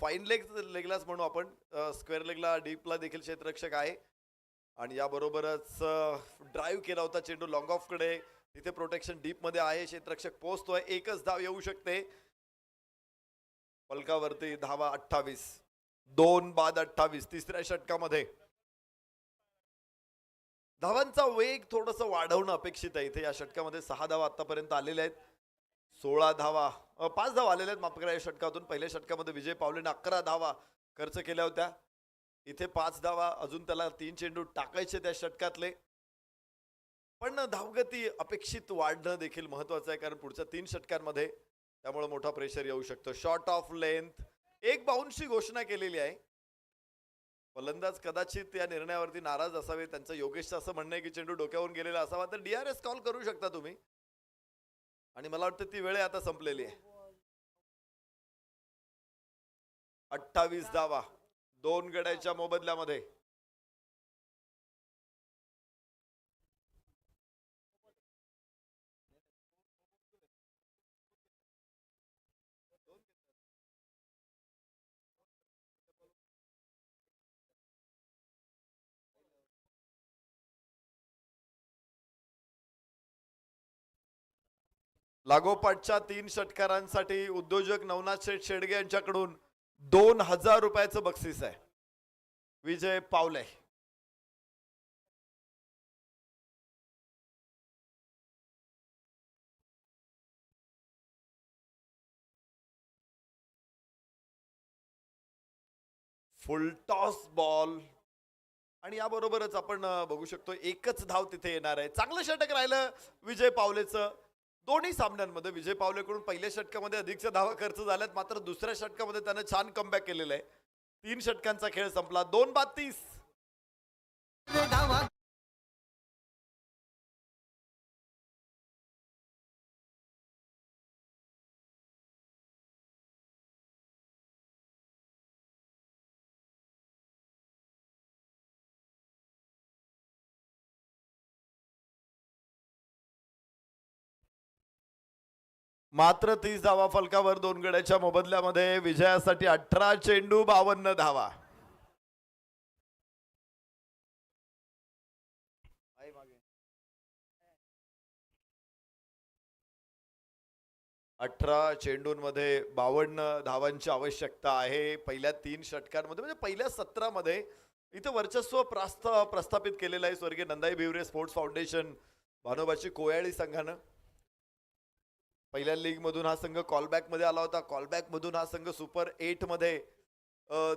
[SPEAKER 8] फाईन लेगलाच म्हणू आपण. स्क्वेअर लेगला डीपला देखील क्षेत्ररक्षक आहे. आणि याबरोबरच ड्राईव्ह केला होता चेंडू लॉंग ऑफ कडे. तिथे प्रोटेक्शन डीप मध्ये आहे. क्षेत्ररक्षक पोहोचतोय. एकच धाव येऊ शकते. फलकावरती धावा 28, 2 बाद 28. तिसऱ्या षटकामध्ये धावांचा वेग थोडस वाढवणं अपेक्षित आहे. इथे या षटकामध्ये 6 धावा आतापर्यंत आलेल्या आहेत. 16 धावा 5 धावा आलेल्या आहेत माफ करा या षटकातून. पहिल्या षटकामध्ये विजय पावलेने 11 धावा खर्च केल्या होत्या. इथे 5 धावा, अजून त्याला 3 चेंडू टाकायचे त्या षटकातले. पण धावगती अपेक्षित वाढणं देखील महत्वाचं आहे, कारण पुढच्या 3 षटकांमध्ये त्यामुळे मोठा प्रेशर येऊ शकतो. शॉर्ट ऑफ लेंथ, एक बाउन्सची घोषणा केलेली आहे. फलंदाज कदाचित या निर्णयावरती नाराज असावे. त्यांचं योगेशचं असं म्हणणं आहे की चेंडू डोक्यावरून गेलेला असावा. तर DRS कॉल करू शकता तुम्ही. आणि मला वाटतं ती वेळ आता संपलेली आहे. 28 धावा 2 गड्याच्या मोबदल्यामध्ये. लागोपाठच्या 3 षटकारांसाठी उद्योजक नवनाथ शेठ शेडगे यांच्याकडून 2000 रुपयाचं बक्षीस आहे. विजय पावले. फुल टॉस बॉल. आणि याबरोबरच आपण बघू शकतो एकच धाव तिथे येणार आहे. चांगलं षटक राहिलं विजय पावलेचं. दोन्ही सामन्यांमध्ये विजय पावलेकडून पहिल्या षटकामध्ये अधिकच्या धावा खर्च झाल्यात, मात्र दुसऱ्या षटकामध्ये त्याने छान कमबॅक केलेलं आहे. 3 षटकांचा खेळ संपला. 2 बाद 30.
[SPEAKER 5] गावा
[SPEAKER 8] मात्र 30 धावा फलकावर 2 गड्याच्या मोबदल्यामध्ये. विजयासाठी 18 चेंडू 52 धावा. अठरा चेंडूंमध्ये 52 धावांची आवश्यकता आहे पहिल्या 3 षटकांमध्ये. म्हणजे पहिल्या 17मध्ये इथं वर्चस्व प्रस्थापित केलेलं आहे स्वर्गीय नंदाई भिवरे स्पोर्ट्स फाउंडेशन भानोबाची कोयाळी संघानं. पहिल्या लीग मधून हा संघ कॉलबॅक मध्ये आला होता. कॉलबॅक मधून हा संघ सुपर 8 मध्ये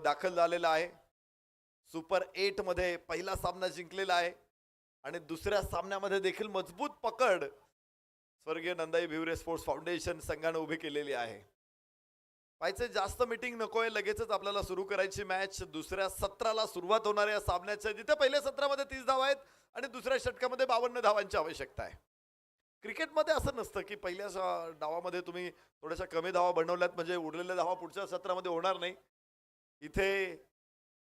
[SPEAKER 8] दाखल झालेला आहे. सुपर 8 मध्ये पहिला सामना जिंकलेला आहे आणि दुसऱ्या सामन्यामध्ये देखील मजबूत पकड स्वर्गीय नंदाई भिवरे स्पोर्ट्स फाउंडेशन संघाने उभी केलेली आहे. पाहिजे जास्त मीटिंग नकोय, लगेचच आपल्याला सुरू करायची मॅच. दुसऱ्या सत्राला सुरुवात होणार आहे या सामन्याच्या, जिथे पहिल्या सत्रामध्ये 30 धावा आहेत आणि दुसऱ्या षटकामध्ये 52 धावांची आवश्यकता आहे. क्रिकेटमध्ये असं नसतं की पहिल्या डावामध्ये तुम्ही थोड्याशा कमी धावा बनवल्यात म्हणजे उरलेल्या धावा पुढच्या सत्रामध्ये होणार नाही. इथे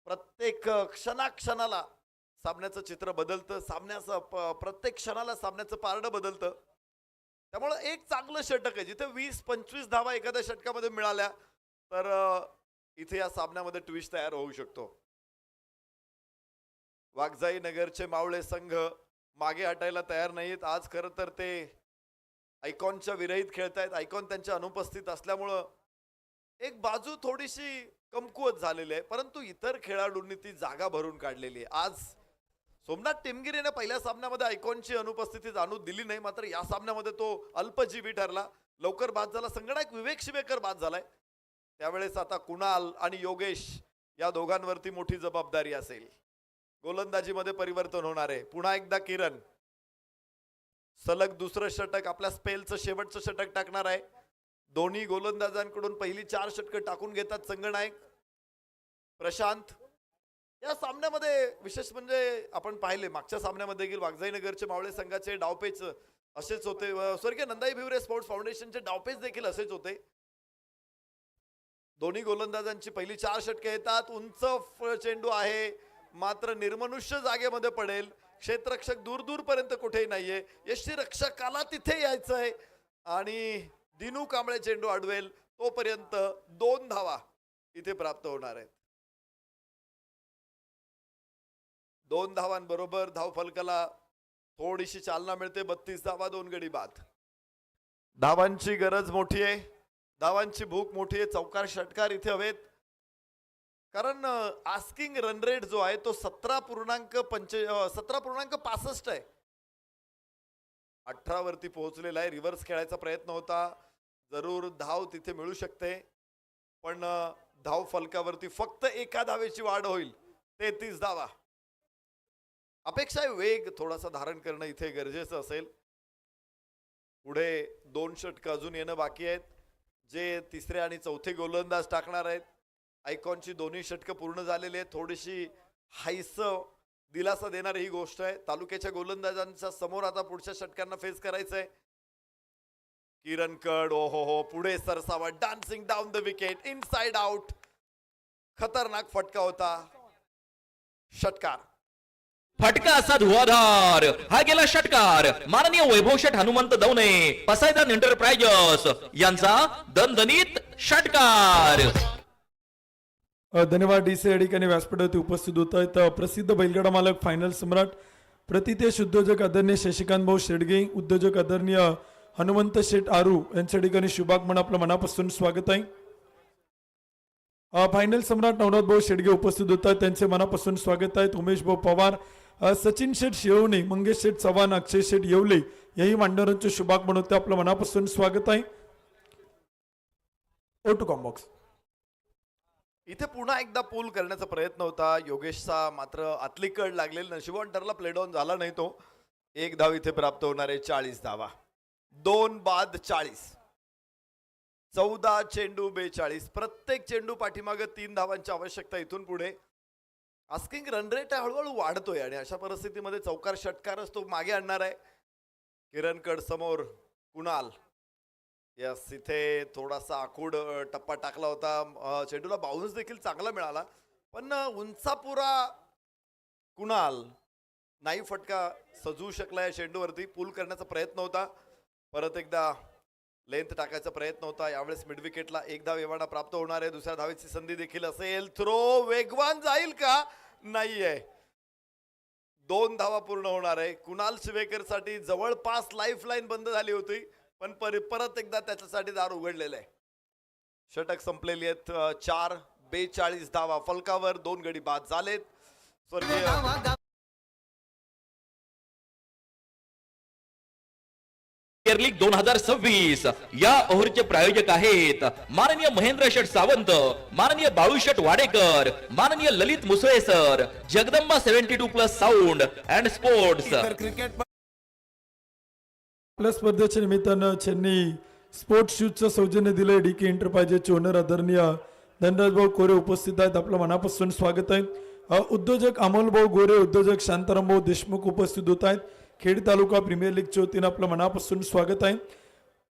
[SPEAKER 8] प्रत्येक क्षणाला सामन्याचं चित्र बदलतं. प्रत्येक क्षणाला सामन्याचं पारडं बदलतं. त्यामुळे एक चांगलं षटक आहे जिथे 20-25 धावा एखाद्या षटकामध्ये मिळाल्या तर इथे या सामन्यामध्ये ट्विस्ट तयार होऊ शकतो. वाघजाई नगरचे मावळे संघ मागे हटायला तयार नाहीत. आज खरं तर ते आयकॉनच्या विरहित खेळतायत. आयकॉन त्यांच्या अनुपस्थित असल्यामुळं एक बाजू थोडीशी कमकुवत झालेली आहे, परंतु इतर खेळाडूंनी ती जागा भरून काढलेली आहे. आज सोमनाथ टेमगिरीने पहिल्या सामन्यामध्ये आयकॉनची अनुपस्थिती जाणू दिली नाही, मात्र या सामन्यामध्ये तो अल्पजीवी ठरला. लवकर बाद झाला. संगणक विवेक शिवेकर बाद झालाय. त्यावेळेस आता कुणाल आणि योगेश या दोघांवरती मोठी जबाबदारी असेल. गोलंदाजीमध्ये परिवर्तन होणार आहे. पुन्हा एकदा किरण सलग दुसरं षटक आपल्या स्पेलचं शेवटचं षटक टाकणार आहे. दोन्ही गोलंदाजांकडून पहिली 4 षटकं टाकून घेतात संगनायक प्रशांत. या सामन्यामध्ये विशेष म्हणजे आपण पाहिले मागच्या सामन्यामध्ये देखील वाघजाई नगरचे मावळे संघाचे डावपेच असेच होते. स्वर्गीय नंदाई भिवरे स्पोर्ट्स फाउंडेशनचे डावपेच देखील असेच होते. दोन्ही गोलंदाजांची पहिली 4 षटके येतात. उंच चेंडू आहे, मात्र निर्मनुष्य जागेमध्ये पडेल. क्षेत्ररक्षक दूर दूर पर्यंत कुठेही नाहीये. यष्टीरक्षकाला तिथे यायचंय आणि दिनू कांबळे चेंडू अडवेल तोपर्यंत 2 धावा इथे प्राप्त होणार आहेत. 2 धावांबरोबर धावफलकाला थोडीशी चालना मिळते. 32 धावा, 2 गडी बाद. धावांची गरज मोठी आहे, धावांची भूक मोठी आहे. चौकार षटकार इथे हवेत, कारण आस्किंग रन रेट जो आहे तो 17.65 आहे. 18 वरती पोहोचलेला आहे. रिव्हर्स खेळायचा प्रयत्न होता, जरूर धाव तिथे मिळू शकते, पण धाव फलकावरती फक्त 1 धावेची वाढ होईल. 33 धावा. अपेक्षा आहे वेग थोडासा धारण करणं इथे गरजेचं असेल. पुढे 2 षटक अजून येणं बाकी आहेत, जे तिसरे आणि चौथे गोलंदाज टाकणार आहेत. आयकॉनची दोन्ही षटकं पूर्ण झालेली आहेत. थोडीशी हायस दिलासा देणारी ही गोष्ट आहे. तालुक्याच्या गोलंदाजांच्या समोर आता पुढच्या षटकांना फेस करायचंय. किरण कड, ओ हो, पुढे Sarsawa, dancing down the wicket, inside out. खतरनाक फटका होता. षटकार.
[SPEAKER 2] फटका असा धुवाधार. हा गेला षटकार. माननीय वैभव शेठ हनुमंत दवणे, पसायदान एंटरप्राइजेस यांचा दणदणीत षटकार.
[SPEAKER 4] धन्यवाद डीसी या ठिकाणी व्यासपीठावरती उपस्थित होत आहेत प्रसिद्ध बैलगाडा मालक, फायनल सम्राट, प्रतितेश उद्योजक आदरणीय शशिकांत भाऊ शेडगे, उद्योजक आदरणीय हनुमंत शेठ आरू यांच्या ठिकाणी शुभागमन आपलं मनापासून स्वागत आहे. फायनल सम्राट नवनाथ भाऊ शेडगे उपस्थित होत आहेत, त्यांचे मनापासून स्वागत आहेत. उमेश भाऊ पवार, सचिन शेठ शिवणे, मंगेश शेठ चव्हाण, अक्षय शेठ येवले याही मान्यवरांचे शुभागमन होते, आपलं मनापासून स्वागत आहे. ओटू कॉम्बॉक्स.
[SPEAKER 8] इथे पुन्हा एकदा पूल करण्याचा प्रयत्न होता योगेशचा, मात्र आतली कड लागलेली नशिबवान ठरला. प्लेड ऑन झाला नाही तो. 1 धाव इथे प्राप्त होणार आहे. 40 धावा. 2 बाद 40. 14 चेंडू 42. प्रत्येक चेंडू पाठीमागे 3 धावांची आवश्यकता. इथून पुढे आस्किंग रन रेट हळूहळू वाढतोय आणि अशा परिस्थितीमध्ये चौकार षटकारच तो मागे आणणार आहे. किरण कड समोर कुणाल. यस, इथे थोडासा आखूड टप्पा टाकला होता. चेंडूला बाउन्स देखील चांगला मिळाला, पण उंचापुरा कुणाल नाही फटका सजवू शकला या चेंडूवरती. पूल करण्याचा प्रयत्न होता, परत एकदा लेंथ टाकायचा प्रयत्न होता. यावेळेस मिड विकेटला 1 धाव एवढा प्राप्त होणार आहे. दुसऱ्या धावेची संधी देखील असेल. थ्रो वेगवान जाईल का? नाहीये. 2 धावा पूर्ण होणार आहे. कुणाल शिवेकर साठी जवळपास लाईफ लाईन बंद झाली होती, पण परत एकदा त्याच्यासाठी दार उघडलेलं आहे. षटक संपलेली आहेत. 4 42 धावा फलकावर. 2 गडी बाद झालेत. स्वर्गीय
[SPEAKER 2] प्रीमियर लीग 2026 या ओव्हरचे प्रायोजक आहेत माननीय महेंद्र शेठ सावंत, माननीय बाळू शेठ वाडेकर, माननीय Lalit Musale sir, Jagdamba 72+ sound and sports.
[SPEAKER 3] Cricket
[SPEAKER 4] आपल्या स्पर्धेच्या निमित्तानं त्यांनी स्पोर्ट्स शूजचं सौजन्य दिलंय. डीके एंटरप्राइजेसचे ओनर आदरणीय धनराज भाऊ गोरे उपस्थित आहेत, आपलं मनापासून स्वागत आहे. उद्योजक अमोल भाऊ गोरे, उद्योजक शांताराम भाऊ देशमुख उपस्थित होत आहेत. खेड तालुका प्रीमियर लीगच्या वतीनं आपलं मनापासून स्वागत आहे.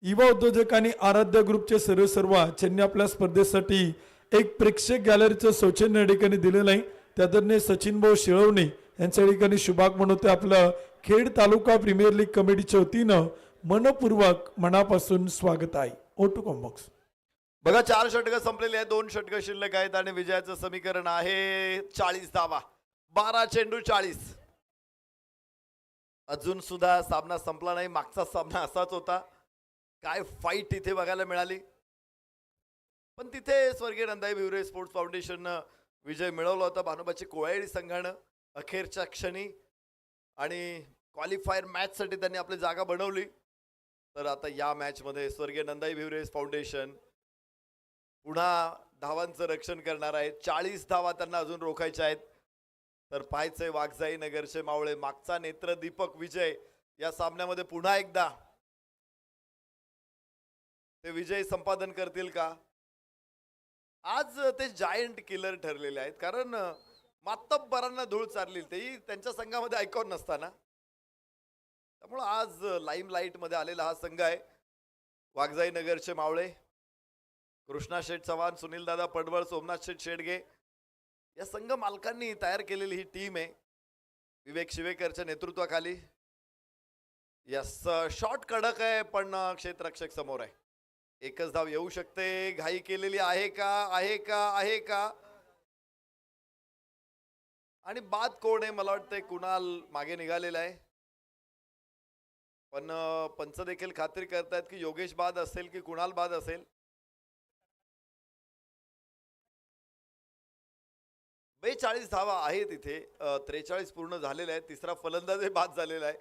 [SPEAKER 4] युवा उद्योजक आणि आराध्य ग्रुपचे सर्व त्यांनी आपल्या स्पर्धेसाठी एक प्रेक्षक गॅलरीचं सौजन्य या ठिकाणी दिलेलं आहे. त्या आदरणीय सचिन भाऊ शिळवणे यांच्या ठिकाणी शुभागमन होते. आपलं खेड तालुका प्रीमियर लीग कमिटीच्या वतीनं मनपूर्वक मनापासून स्वागत आहे. ओटू कॉम्बॉक्स.
[SPEAKER 8] बघा, 4 षटकं संपलेली आहेत. 2 षटकं शिल्लक आहेत आणि विजयाचं समीकरण आहे 40 धावा. 12 चेंडू 40. अजून सुद्धा सामना संपला नाही. मागचा सामना असाच होता. काय फाईट इथे बघायला मिळाली, पण तिथे स्वर्गीय नंदाई भिवरे स्पोर्ट्स फाउंडेशन विजय मिळवला होता भानुबाची कोळ्याळी संघानं अखेरच्या क्षणी, आणि क्वालिफायर मॅच साठी त्यांनी आपली जागा बनवली. तर आता या मॅच मध्ये स्वर्गीय नंदाई भिवरे फाउंडेशन पुन्हा धावांचं रक्षण करणार आहे. 40 धावा त्यांना अजून रोखायच्या आहेत. तर पाहायचंय वाघजाई नगरचे मावळे, मागचा नेत्र दीपक विजय या सामन्यामध्ये पुन्हा एकदा ते विजय संपादन करतील का? आज ते जायंट किलर ठरलेले आहेत, कारण मातब्बरांना धूळ चारली. तेही त्यांच्या संघामध्ये आयकॉन नसताना त्यामुळं आज लाईम लाईट मध्ये आलेला हा संघ आहे वाघजाई नगरचे मावळे, कृष्णा शेठ चव्हाण, सुनील दादा पडवळ, सोमनाथ शेठ शेडगे या संघ मालकांनी तयार केलेली ही टीम आहे. विवेक शिवेकरच्या नेतृत्वाखाली. यस, शॉट कडक आहे पण क्षेत्ररक्षक समोर आहे. एकच धाव येऊ शकते. घाई केलेली आहे का, आहे का, आहे का? आणि बाद कोण आहे? मला वाटतंय कुणाल मागे निघालेला आहे, पण पंच देखील खात्री करतायत की योगेश बाद असेल की कुणाल बाद असेल. 42 धावा आहेत इथे. 43 पूर्ण झालेले आहेत. तिसरा फलंदाज बाद झालेला आहे.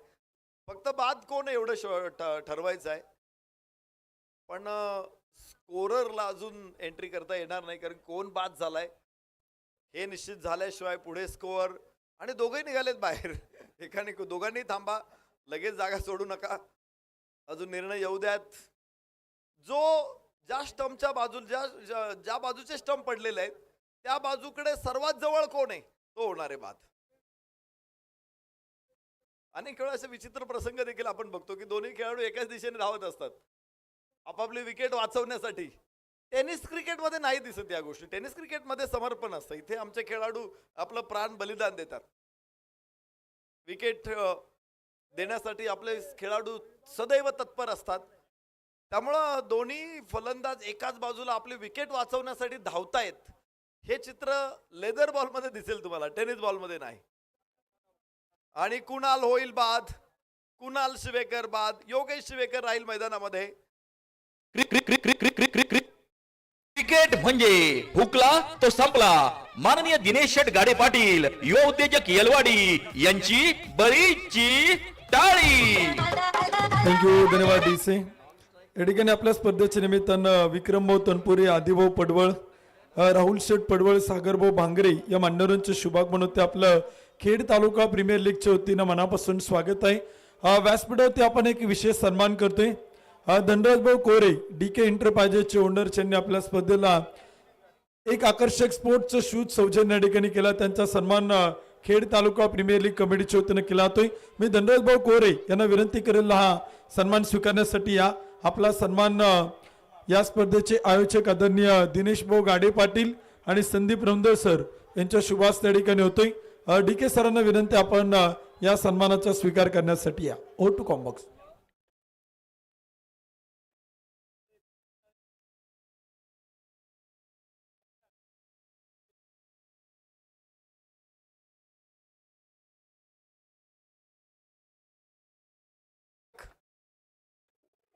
[SPEAKER 8] फक्त बाद कोण आहे एवढं ठरवायचं आहे, पण स्कोररला अजून एंट्री करता येणार नाही, कारण कोण बाद झालाय हे निश्चित झाल्याशिवाय पुढे स्कोअर. आणि दोघंही निघालेत बाहेर. एकाने दोघांनी थांबा, लगेच जागा सोडू नका, अजून निर्णय येऊ द्यात. जो ज्या स्टंपच्या बाजूला ज्या बाजूचे स्टंप पडलेले आहेत त्या बाजूकडे सर्वात जवळ कोण आहे तो होणार आहे बाद. अनेक वेळा असे विचित्र प्रसंग देखील आपण बघतो की दोन्ही खेळाडू एकाच दिशेने धावत असतात आपापली विकेट वाचवण्यासाठी. टेनिस क्रिकेटमध्ये नाही दिसत या गोष्टी. टेनिस क्रिकेटमध्ये समर्पण असतं. इथे आमचे खेळाडू आपलं प्राण बलिदान देतात. विकेट देण्यासाठी आपले खेळाडू सदैव तत्पर असतात. त्यामुळं दोन्ही फलंदाज एकाच बाजूला आपली विकेट वाचवण्यासाठी धावतायत हे चित्र लेदर बॉलमध्ये दिसेल तुम्हाला, टेनिस बॉलमध्ये नाही. आणि कुणाल होईल बाद, कुणाल शिवेकर बाद, योगेश शिवेकर राहील मैदानामध्ये.
[SPEAKER 2] क्रिकेट म्हणजे हुकला तो संपला. माननीय दिनेश शेठ गाडे पाटील, युवा उद्योजक येलवाडी यांची बळीची टाळी.
[SPEAKER 4] थँक्यू, धन्यवाद डीसी. या ठिकाणी आपल्या स्पर्धेच्या निमित्तानं विक्रमभाऊ तनपुरे, आदिभाऊ पडवळ, राहुल शेठ पडवळ, सागरभाऊ भांगरे या मान्यवरांचे शुभागमन होते. आपलं खेड तालुका प्रीमियर लीगच्या वतीनं मनापासून स्वागत आहे. व्यासपीठावरती आपण एक विशेष सन्मान करतोय. धनराजभाऊ कोरे, DK एंटरप्राइजेसचे ओनर, त्यांनी आपल्या स्पर्धेला एक आकर्षक स्पोर्ट्सचं शूज सौजन्य या ठिकाणी केला. त्यांचा सन्मान खेड तालुका प्रीमियर लीग कमिटीच्या वतीनं केला जातोय. मी धनराजभाऊ कोरे यांना विनंती करेल हा सन्मान स्वीकारण्यासाठी या. आपला सन्मान या स्पर्धेचे आयोजक आदरणीय दिनेश भाऊ गाडे पाटील आणि संदीप रमदर सर यांच्या शुभास त्या ठिकाणी होतोय. DK सरांना विनंती, आपण या सन्मानाचा स्वीकार करण्यासाठी या. ओ टू कॉम्बॉक्स.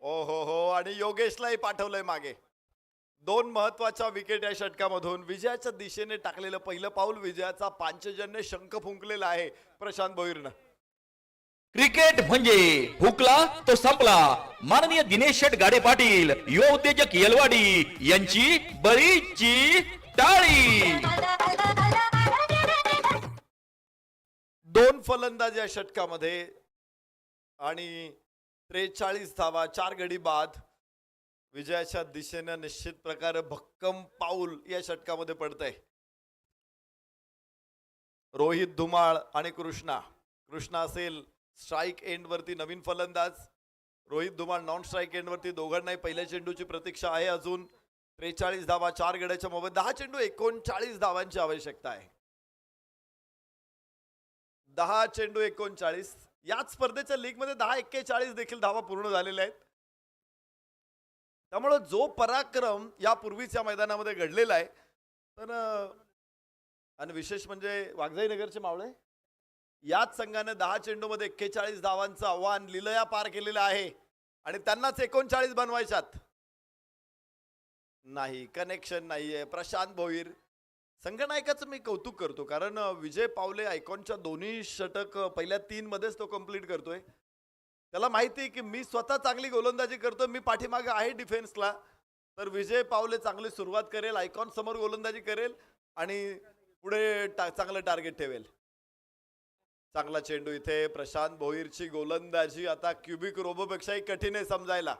[SPEAKER 8] ओ हो, आणि योगेशलाही पाठवलंय मागे. 2 महत्वाच्या विकेट या षटकामधून विजयाच्या दिशेने टाकलेलं पहिलं पाऊल, विजयाचा पांचजन्य शंख फुंकलेला आहे प्रशांत भोईरनं.
[SPEAKER 2] क्रिकेट म्हणजे हुकला तो संपला. माननीय दिनेश शेठ गाडे पाटील, युवा उद्योजक येलवाडी यांची बळीची टाळी.
[SPEAKER 8] 2 फलंदाज या षटकामध्ये आणि 43 धावा, 4 गडी बाद. विजयाच्या दिशेनं निश्चित प्रकारे भक्कम पाऊल या षटकामध्ये पडतंय. रोहित धुमाळ आणि कृष्णा असेल स्ट्राईक एंड वरती नवीन फलंदाज, Rohit Dhumal non strike end वरती. दोघांनाही पहिल्या चेंडूची प्रतीक्षा आहे अजून. 43 धावा, 4 गड्याच्या मोबाईल, 10 चेंडू 39 धावांची आवश्यकता आहे. 10 चेंडू 39. याच स्पर्धेच्या लीग मध्ये 10-41 देखील धावा पूर्ण झालेल्या आहेत. त्यामुळे जो पराक्रम यापूर्वीच या मैदानामध्ये घडलेला आहे, तर आणि विशेष म्हणजे वाघजाई नगरचे मावळे याच संघाने 10 चेंडू मध्ये 41 धावांचं आव्हान लिलया पार केलेलं आहे आणि त्यांनाच 39 बनवायच्यात. नाही, कनेक्शन नाहीये. प्रशांत भोईर संघनायकाचं मी कौतुक करतो, कारण विजय पावले आयकॉनच्या दोन्ही षटक पहिल्या 3 मध्येच तो कंप्लीट करतोय. त्याला माहिती आहे की मी स्वतः चांगली गोलंदाजी करतो, मी पाठीमागे आहे डिफेन्सला, तर विजय पावले चांगली सुरुवात करेल, आयकॉन समोर गोलंदाजी करेल आणि पुढे चांगलं टार्गेट ठेवेल. चांगला चेंडू इथे. प्रशांत भोईरची गोलंदाजी आता क्युबिक रोबोपेक्षाही कठीण आहे समजायला.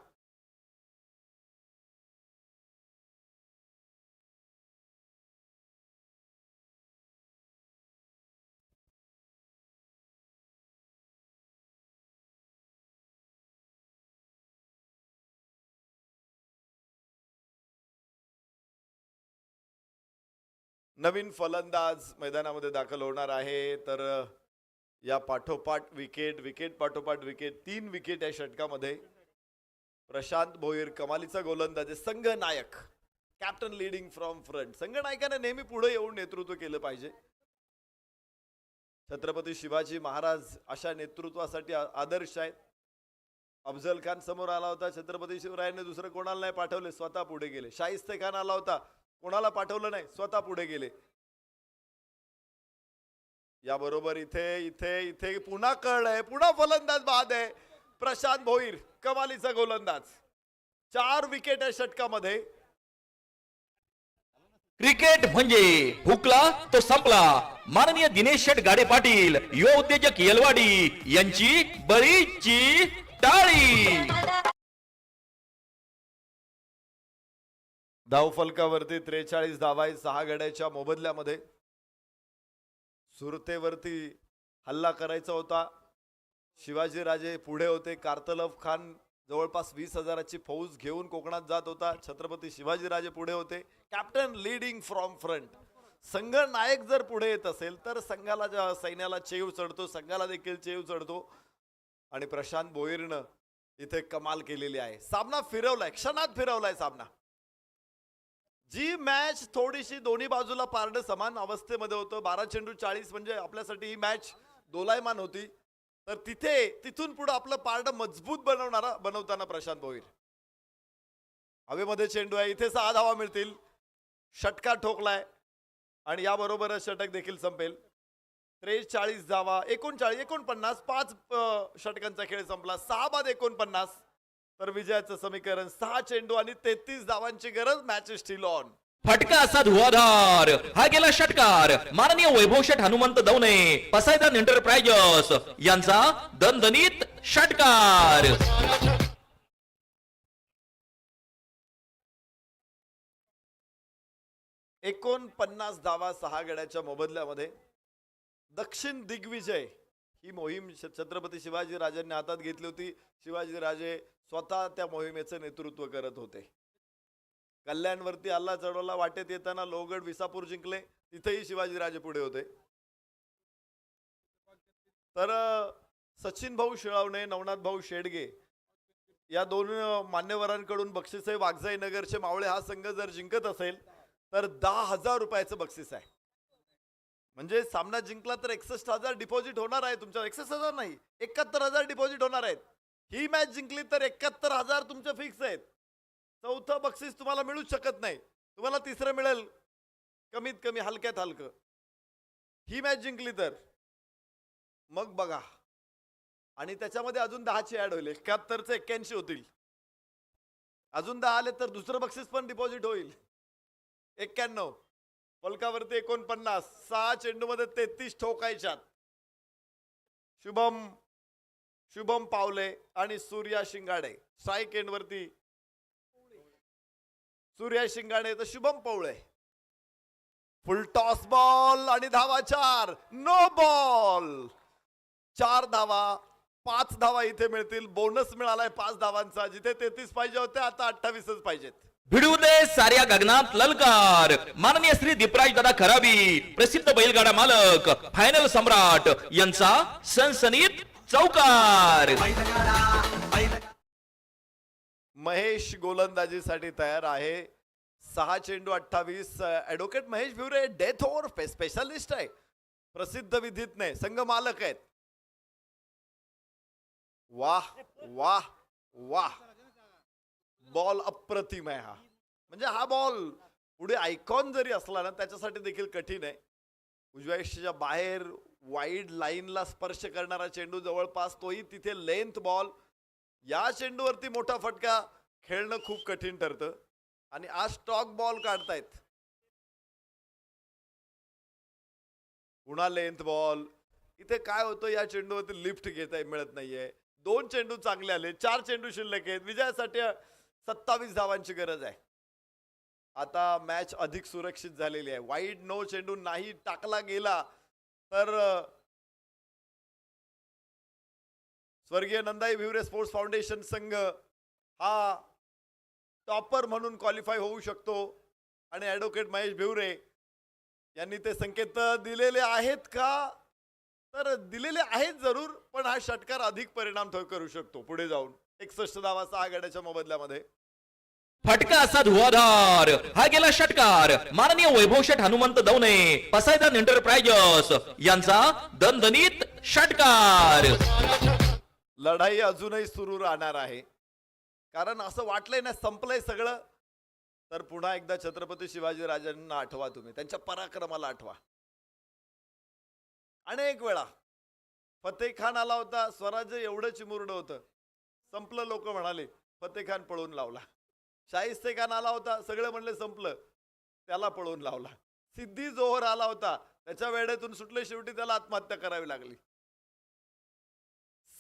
[SPEAKER 8] नवीन फलंदाज मैदानामध्ये दाखल होणार आहे. तर या पाठोपाठ विकेट पाठोपाठ विकेट, 3 विकेट या षटकामध्ये. प्रशांत भोईर कमालीचा गोलंदाज आहे, संघ नायक, कॅप्टन लीडिंग फ्रॉम फ्रंट. संघ नायकाने नेहमी पुढे येऊन नेतृत्व केलं पाहिजे. छत्रपती शिवाजी महाराज अशा नेतृत्वासाठी आदर्श आहेत. अफजल खान समोर आला होता, छत्रपती शिवरायांनी दुसरं कोणाला नाही पाठवले, स्वतः पुढे गेले. शाहिस्ते खान आला होता, कोणाला पाठवलं नाही, स्वतः पुढे गेले. याबरोबर इथे इथे इथे पुन्हा कळलंय, पुन्हा फलंदाज बाद आहे. प्रशांत भोईर कमालीचा गोलंदाज, 4 विकेट आहे षटकामध्ये.
[SPEAKER 2] क्रिकेट म्हणजे हुकला तो संपला. माननीय दिनेश शेठ गाडे पाटील, युवा उद्योजक येलवाडी यांची बळीची टाळी.
[SPEAKER 8] धावफलकावरती 43 धावा आहेत 6 गड्याच्या मोबदल्यामध्ये. सुरतेवरती हल्ला करायचा होता, शिवाजीराजे पुढे होते. कारतलफ खान जवळपास 20,000ची फौज घेऊन कोकणात जात होता. छत्रपती शिवाजीराजे पुढे होते. Captain leading from front. संघ नायक जर पुढे येत असेल तर संघाला सैन्याला चेव चढतो, संघाला देखील चेव चढतो. आणि प्रशांत भोईरनं इथे कमाल केलेली आहे. सामना फिरवलाय, क्षणात फिरवलाय सामना. जी मॅच थोडीशी दोन्ही बाजूला पारड समान अवस्थेमध्ये होतं, 12 चेंडू 40 म्हणजे आपल्यासाठी ही मॅच दोलायमान होती. तर तिथून पुढे आपलं पारड मजबूत बनवताना प्रशांत भोईर. हवेमध्ये चेंडू आहे, इथे 6 धावा मिळतील. षटका ठोकलाय आणि याबरोबरच षटक देखील संपेल. 43 धावा, 49 5 षटकांचा खेळ संपला. 6 बाद 49. तर विजयाचं समीकरण 6 चेंडू आणि 33 धावांची गरज. Match steel on.
[SPEAKER 2] फटका असा धुवाधार, हा गेला षटकार. माननीय वैभव शेठ हनुमंत दवणे, पसायदान एंटरप्राइजेस यांचा दणदणीत षटकार.
[SPEAKER 8] 49 धावा 6 गड्याच्या मोबदल्यामध्ये. दक्षिण दिग्विजय ही मोहीम छत्रपती शिवाजी राजांनी हातात घेतली होती. शिवाजीराजे स्वतः त्या मोहिमेचं नेतृत्व करत होते. कल्याणवरती हल्ला चढवला, वाटेत येताना लोहगड विसापूर जिंकले, तिथेही शिवाजीराजे पुढे होते. तर सचिन भाऊ शिळावणे, नवनाथ भाऊ शेडगे या 2 मान्यवरांकडून बक्षीस आहे. वाघजाई नगरचे मावळे हा संघ जर जिंकत असेल तर 10,000 रुपयाचं बक्षीस आहे. म्हणजे सामना जिंकला तर 61,000 डिपॉझिट होणार आहे तुमच्या. 61,000 नाही, 71,000 डिपॉझिट होणार आहेत. ही मॅच जिंकली तर 71,000 तुमच्या फिक्स आहेत. 4थं बक्षीस तुम्हाला मिळूच शकत नाही, तुम्हाला 3रं मिळेल कमीत कमी हलक्यात हलकं. ही मॅच जिंकली तर मग बघा. आणि त्याच्यामध्ये अजून 10ची ऍड होईल, 71चे 81 होतील. अजून 10 आले तर दुसरं बक्षीस पण डिपॉझिट होईल. 91 फलकावरती 49, 6 चेंडूमध्ये 33 ठोकायच्यात. शुभम पावले आणि सूर्या शिंगाडे. स्ट्राईक एंड वरती सूर्या शिंगाडे तर शुभम पावळे. फुल टॉस बॉल आणि धावा 4. No ball. 4 धावा, 5 धावा इथे मिळतील. बोनस मिळालाय 5 धावांचा. जिथे 33 पाहिजे होते आता 28च पाहिजेत.
[SPEAKER 2] भिडू दे साऱ्या गगनात ललकार. माननीय श्री दीपराज दादा खराबी, प्रसिद्ध बैलगाडा मालक, फायनल सम्राट यांचा सनसनीत चौकार.
[SPEAKER 8] महेश गोलंदाजीसाठी तयार आहे. 6 चेंडू 28. Advocate Mahesh Bhivare death over specialist आहे, प्रसिद्ध विधीज्ञ, संघ मालक आहेत. वाह वाह वाह, बॉल अप्रतिम आहे हा. म्हणजे हा बॉल पुढे आयकॉन जरी असला ना त्याच्यासाठी देखील कठीण आहे. उजव्या यष्टीच्या बाहेर वाईड लाईनला स्पर्श करणारा चेंडू जवळपास, तोही तिथे लेंथ बॉल. या चेंडूवरती मोठा फटका खेळणं खूप कठीण ठरतं. आणि आज स्टॉक बॉल काढतायत. पुन्हा लेंथ बॉल. इथे काय होतं, या चेंडूवरती लिफ्ट घेता मिळत नाहीये. 2 चेंडू चांगले आले, 4 चेंडू शिल्लक आहेत. विजयासाठी 27 धावांची गरज आहे. आता मॅच अधिक सुरक्षित झालेली आहे. वाईड नो चेंडू नाही टाकला गेला तर स्वर्गीय नंदाई भिवरे स्पोर्ट्स फाउंडेशन संघ हा टॉपर म्हणून क्वालिफाय होऊ शकतो. आणि ॲडव्होकेट महेश भिवरे यांनी ते संकेत दिलेले आहेत का? तर दिलेले आहेत जरूर, पण हा षटकार अधिक परिणाम करू शकतो पुढे जाऊन. 61 धावा 6 गड्याच्या मोबदल्यामध्ये.
[SPEAKER 2] फटका असा धुवाधार हा गेला षटकार माननीय वैभव शेठ हनुमंत दवणे पसायदान एंटरप्राइजेस यांचा दणदणीत षटकार.
[SPEAKER 8] लढाई अजूनही सुरू राहणार आहे, कारण असं वाटलंय ना संपलंय सगळं. तर पुन्हा एकदा छत्रपती शिवाजी राजांना आठवा, तुम्ही त्यांच्या पराक्रमाला आठवा. अनेक वेळा फतेह खान आला होता, स्वराज्य एवढं चिमुरडं होतं, संपलं. लोक म्हणाले फतेह खान पळून लावला. शाहिस्ते खान आला होता, सगळे म्हणले संपलं, त्याला पळून लावला. सिद्धी जोहर आला होता, त्याच्या वेळेतून सुटले, शेवटी त्याला आत्महत्या करावी लागली.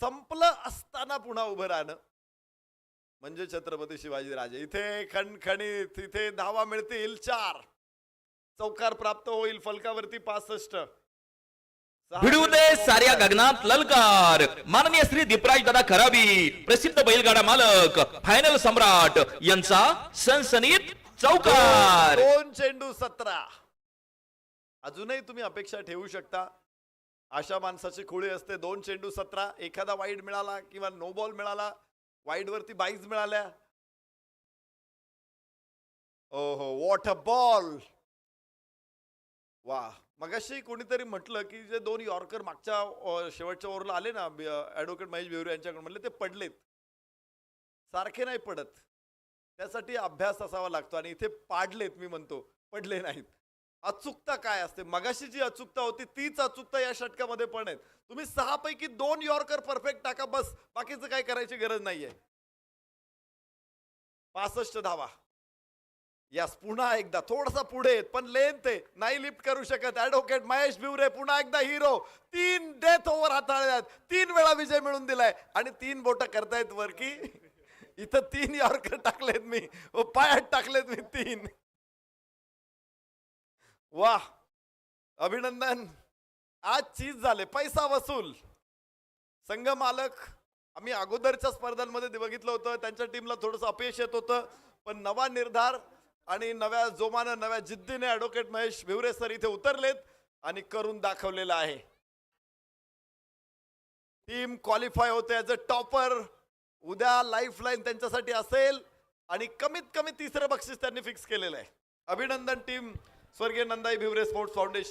[SPEAKER 8] संपलं असताना पुन्हा उभं राहणं म्हणजे छत्रपती शिवाजी राजे. इथे खणखणीत, तिथे धावा मिळतील 4, चौकार प्राप्त होईल, फलकावरती 65.
[SPEAKER 2] भिडू दे साऱ्या गगनात ललकार माननीय श्री दीपराज दादा खराबी प्रसिद्ध बैलगाडा मालक फायनल सम्राट यांचा सनसनीत चौकार.
[SPEAKER 8] 2 चेंडू 17. अजूनही तुम्ही अपेक्षा ठेवू शकता, अशा माणसाची खोळी असते. 2 चेंडू 17, एखादा वाईड मिळाला किंवा नो बॉल मिळाला, वाईड वरती 22 मिळाल्या. ओहो, व्हॉट अ बॉल. वा, मगाशी कोणीतरी म्हटलं की जे 2 यॉर्कर मागच्या शेवटच्या ओव्हरला आले ना, ऍडव्होकेट महेश भिवरे यांच्याकडे, म्हणले ते पडलेत, सारखे नाही पडत, त्यासाठी अभ्यास असावा लागतो. आणि इथे पाडलेत, मी म्हणतो पडले नाहीत. अचूकता काय असते, मगाशी जी अचूकता होती तीच अचूकता या षटकामध्ये पण आहेत. तुम्ही 6 पैकी 2 यॉर्कर परफेक्ट टाका, बस, बाकीचं काय करायची गरज नाहीये. 65 धावा. यस, पुन्हा एकदा थोडासा पुढे, पण लेंथ आहे, नाही लिफ्ट करू शकत. ऍडव्होकेट महेश भिवरे पुन्हा एकदा हिरो. 3 डेथ ओव्हर हाताळल्यात, 3 वेळा विजय मिळवून दिलाय आणि 3 बोट करतायत वर की इथं 3 यॉर्कर टाकलेत मी, पायात टाकलेत मी 3. वाह, अभिनंदन. आज चीज झाले, पैसा वसूल. संघ मालक आम्ही अगोदरच्या स्पर्धांमध्ये बघितलं होतं, त्यांच्या टीमला थोडंसं अपयश येत होतं, पण नवा निर्धार आणि नव्या जोमानं, नव्या जिद्दीने ऍडव्होकेट महेश भिवरे सर इथे उतरलेत आणि करून दाखवलेलं आहे. टीम क्वालिफाय होते ऍज अ टॉपर. उद्या लाईफ लाईन त्यांच्यासाठी असेल आणि कमीत कमी 3रं बक्षीस त्यांनी फिक्स केलेलं आहे. अभिनंदन टीम स्वर्गीय नंदाई भिवरे स्पोर्ट्स फाउंडेशन.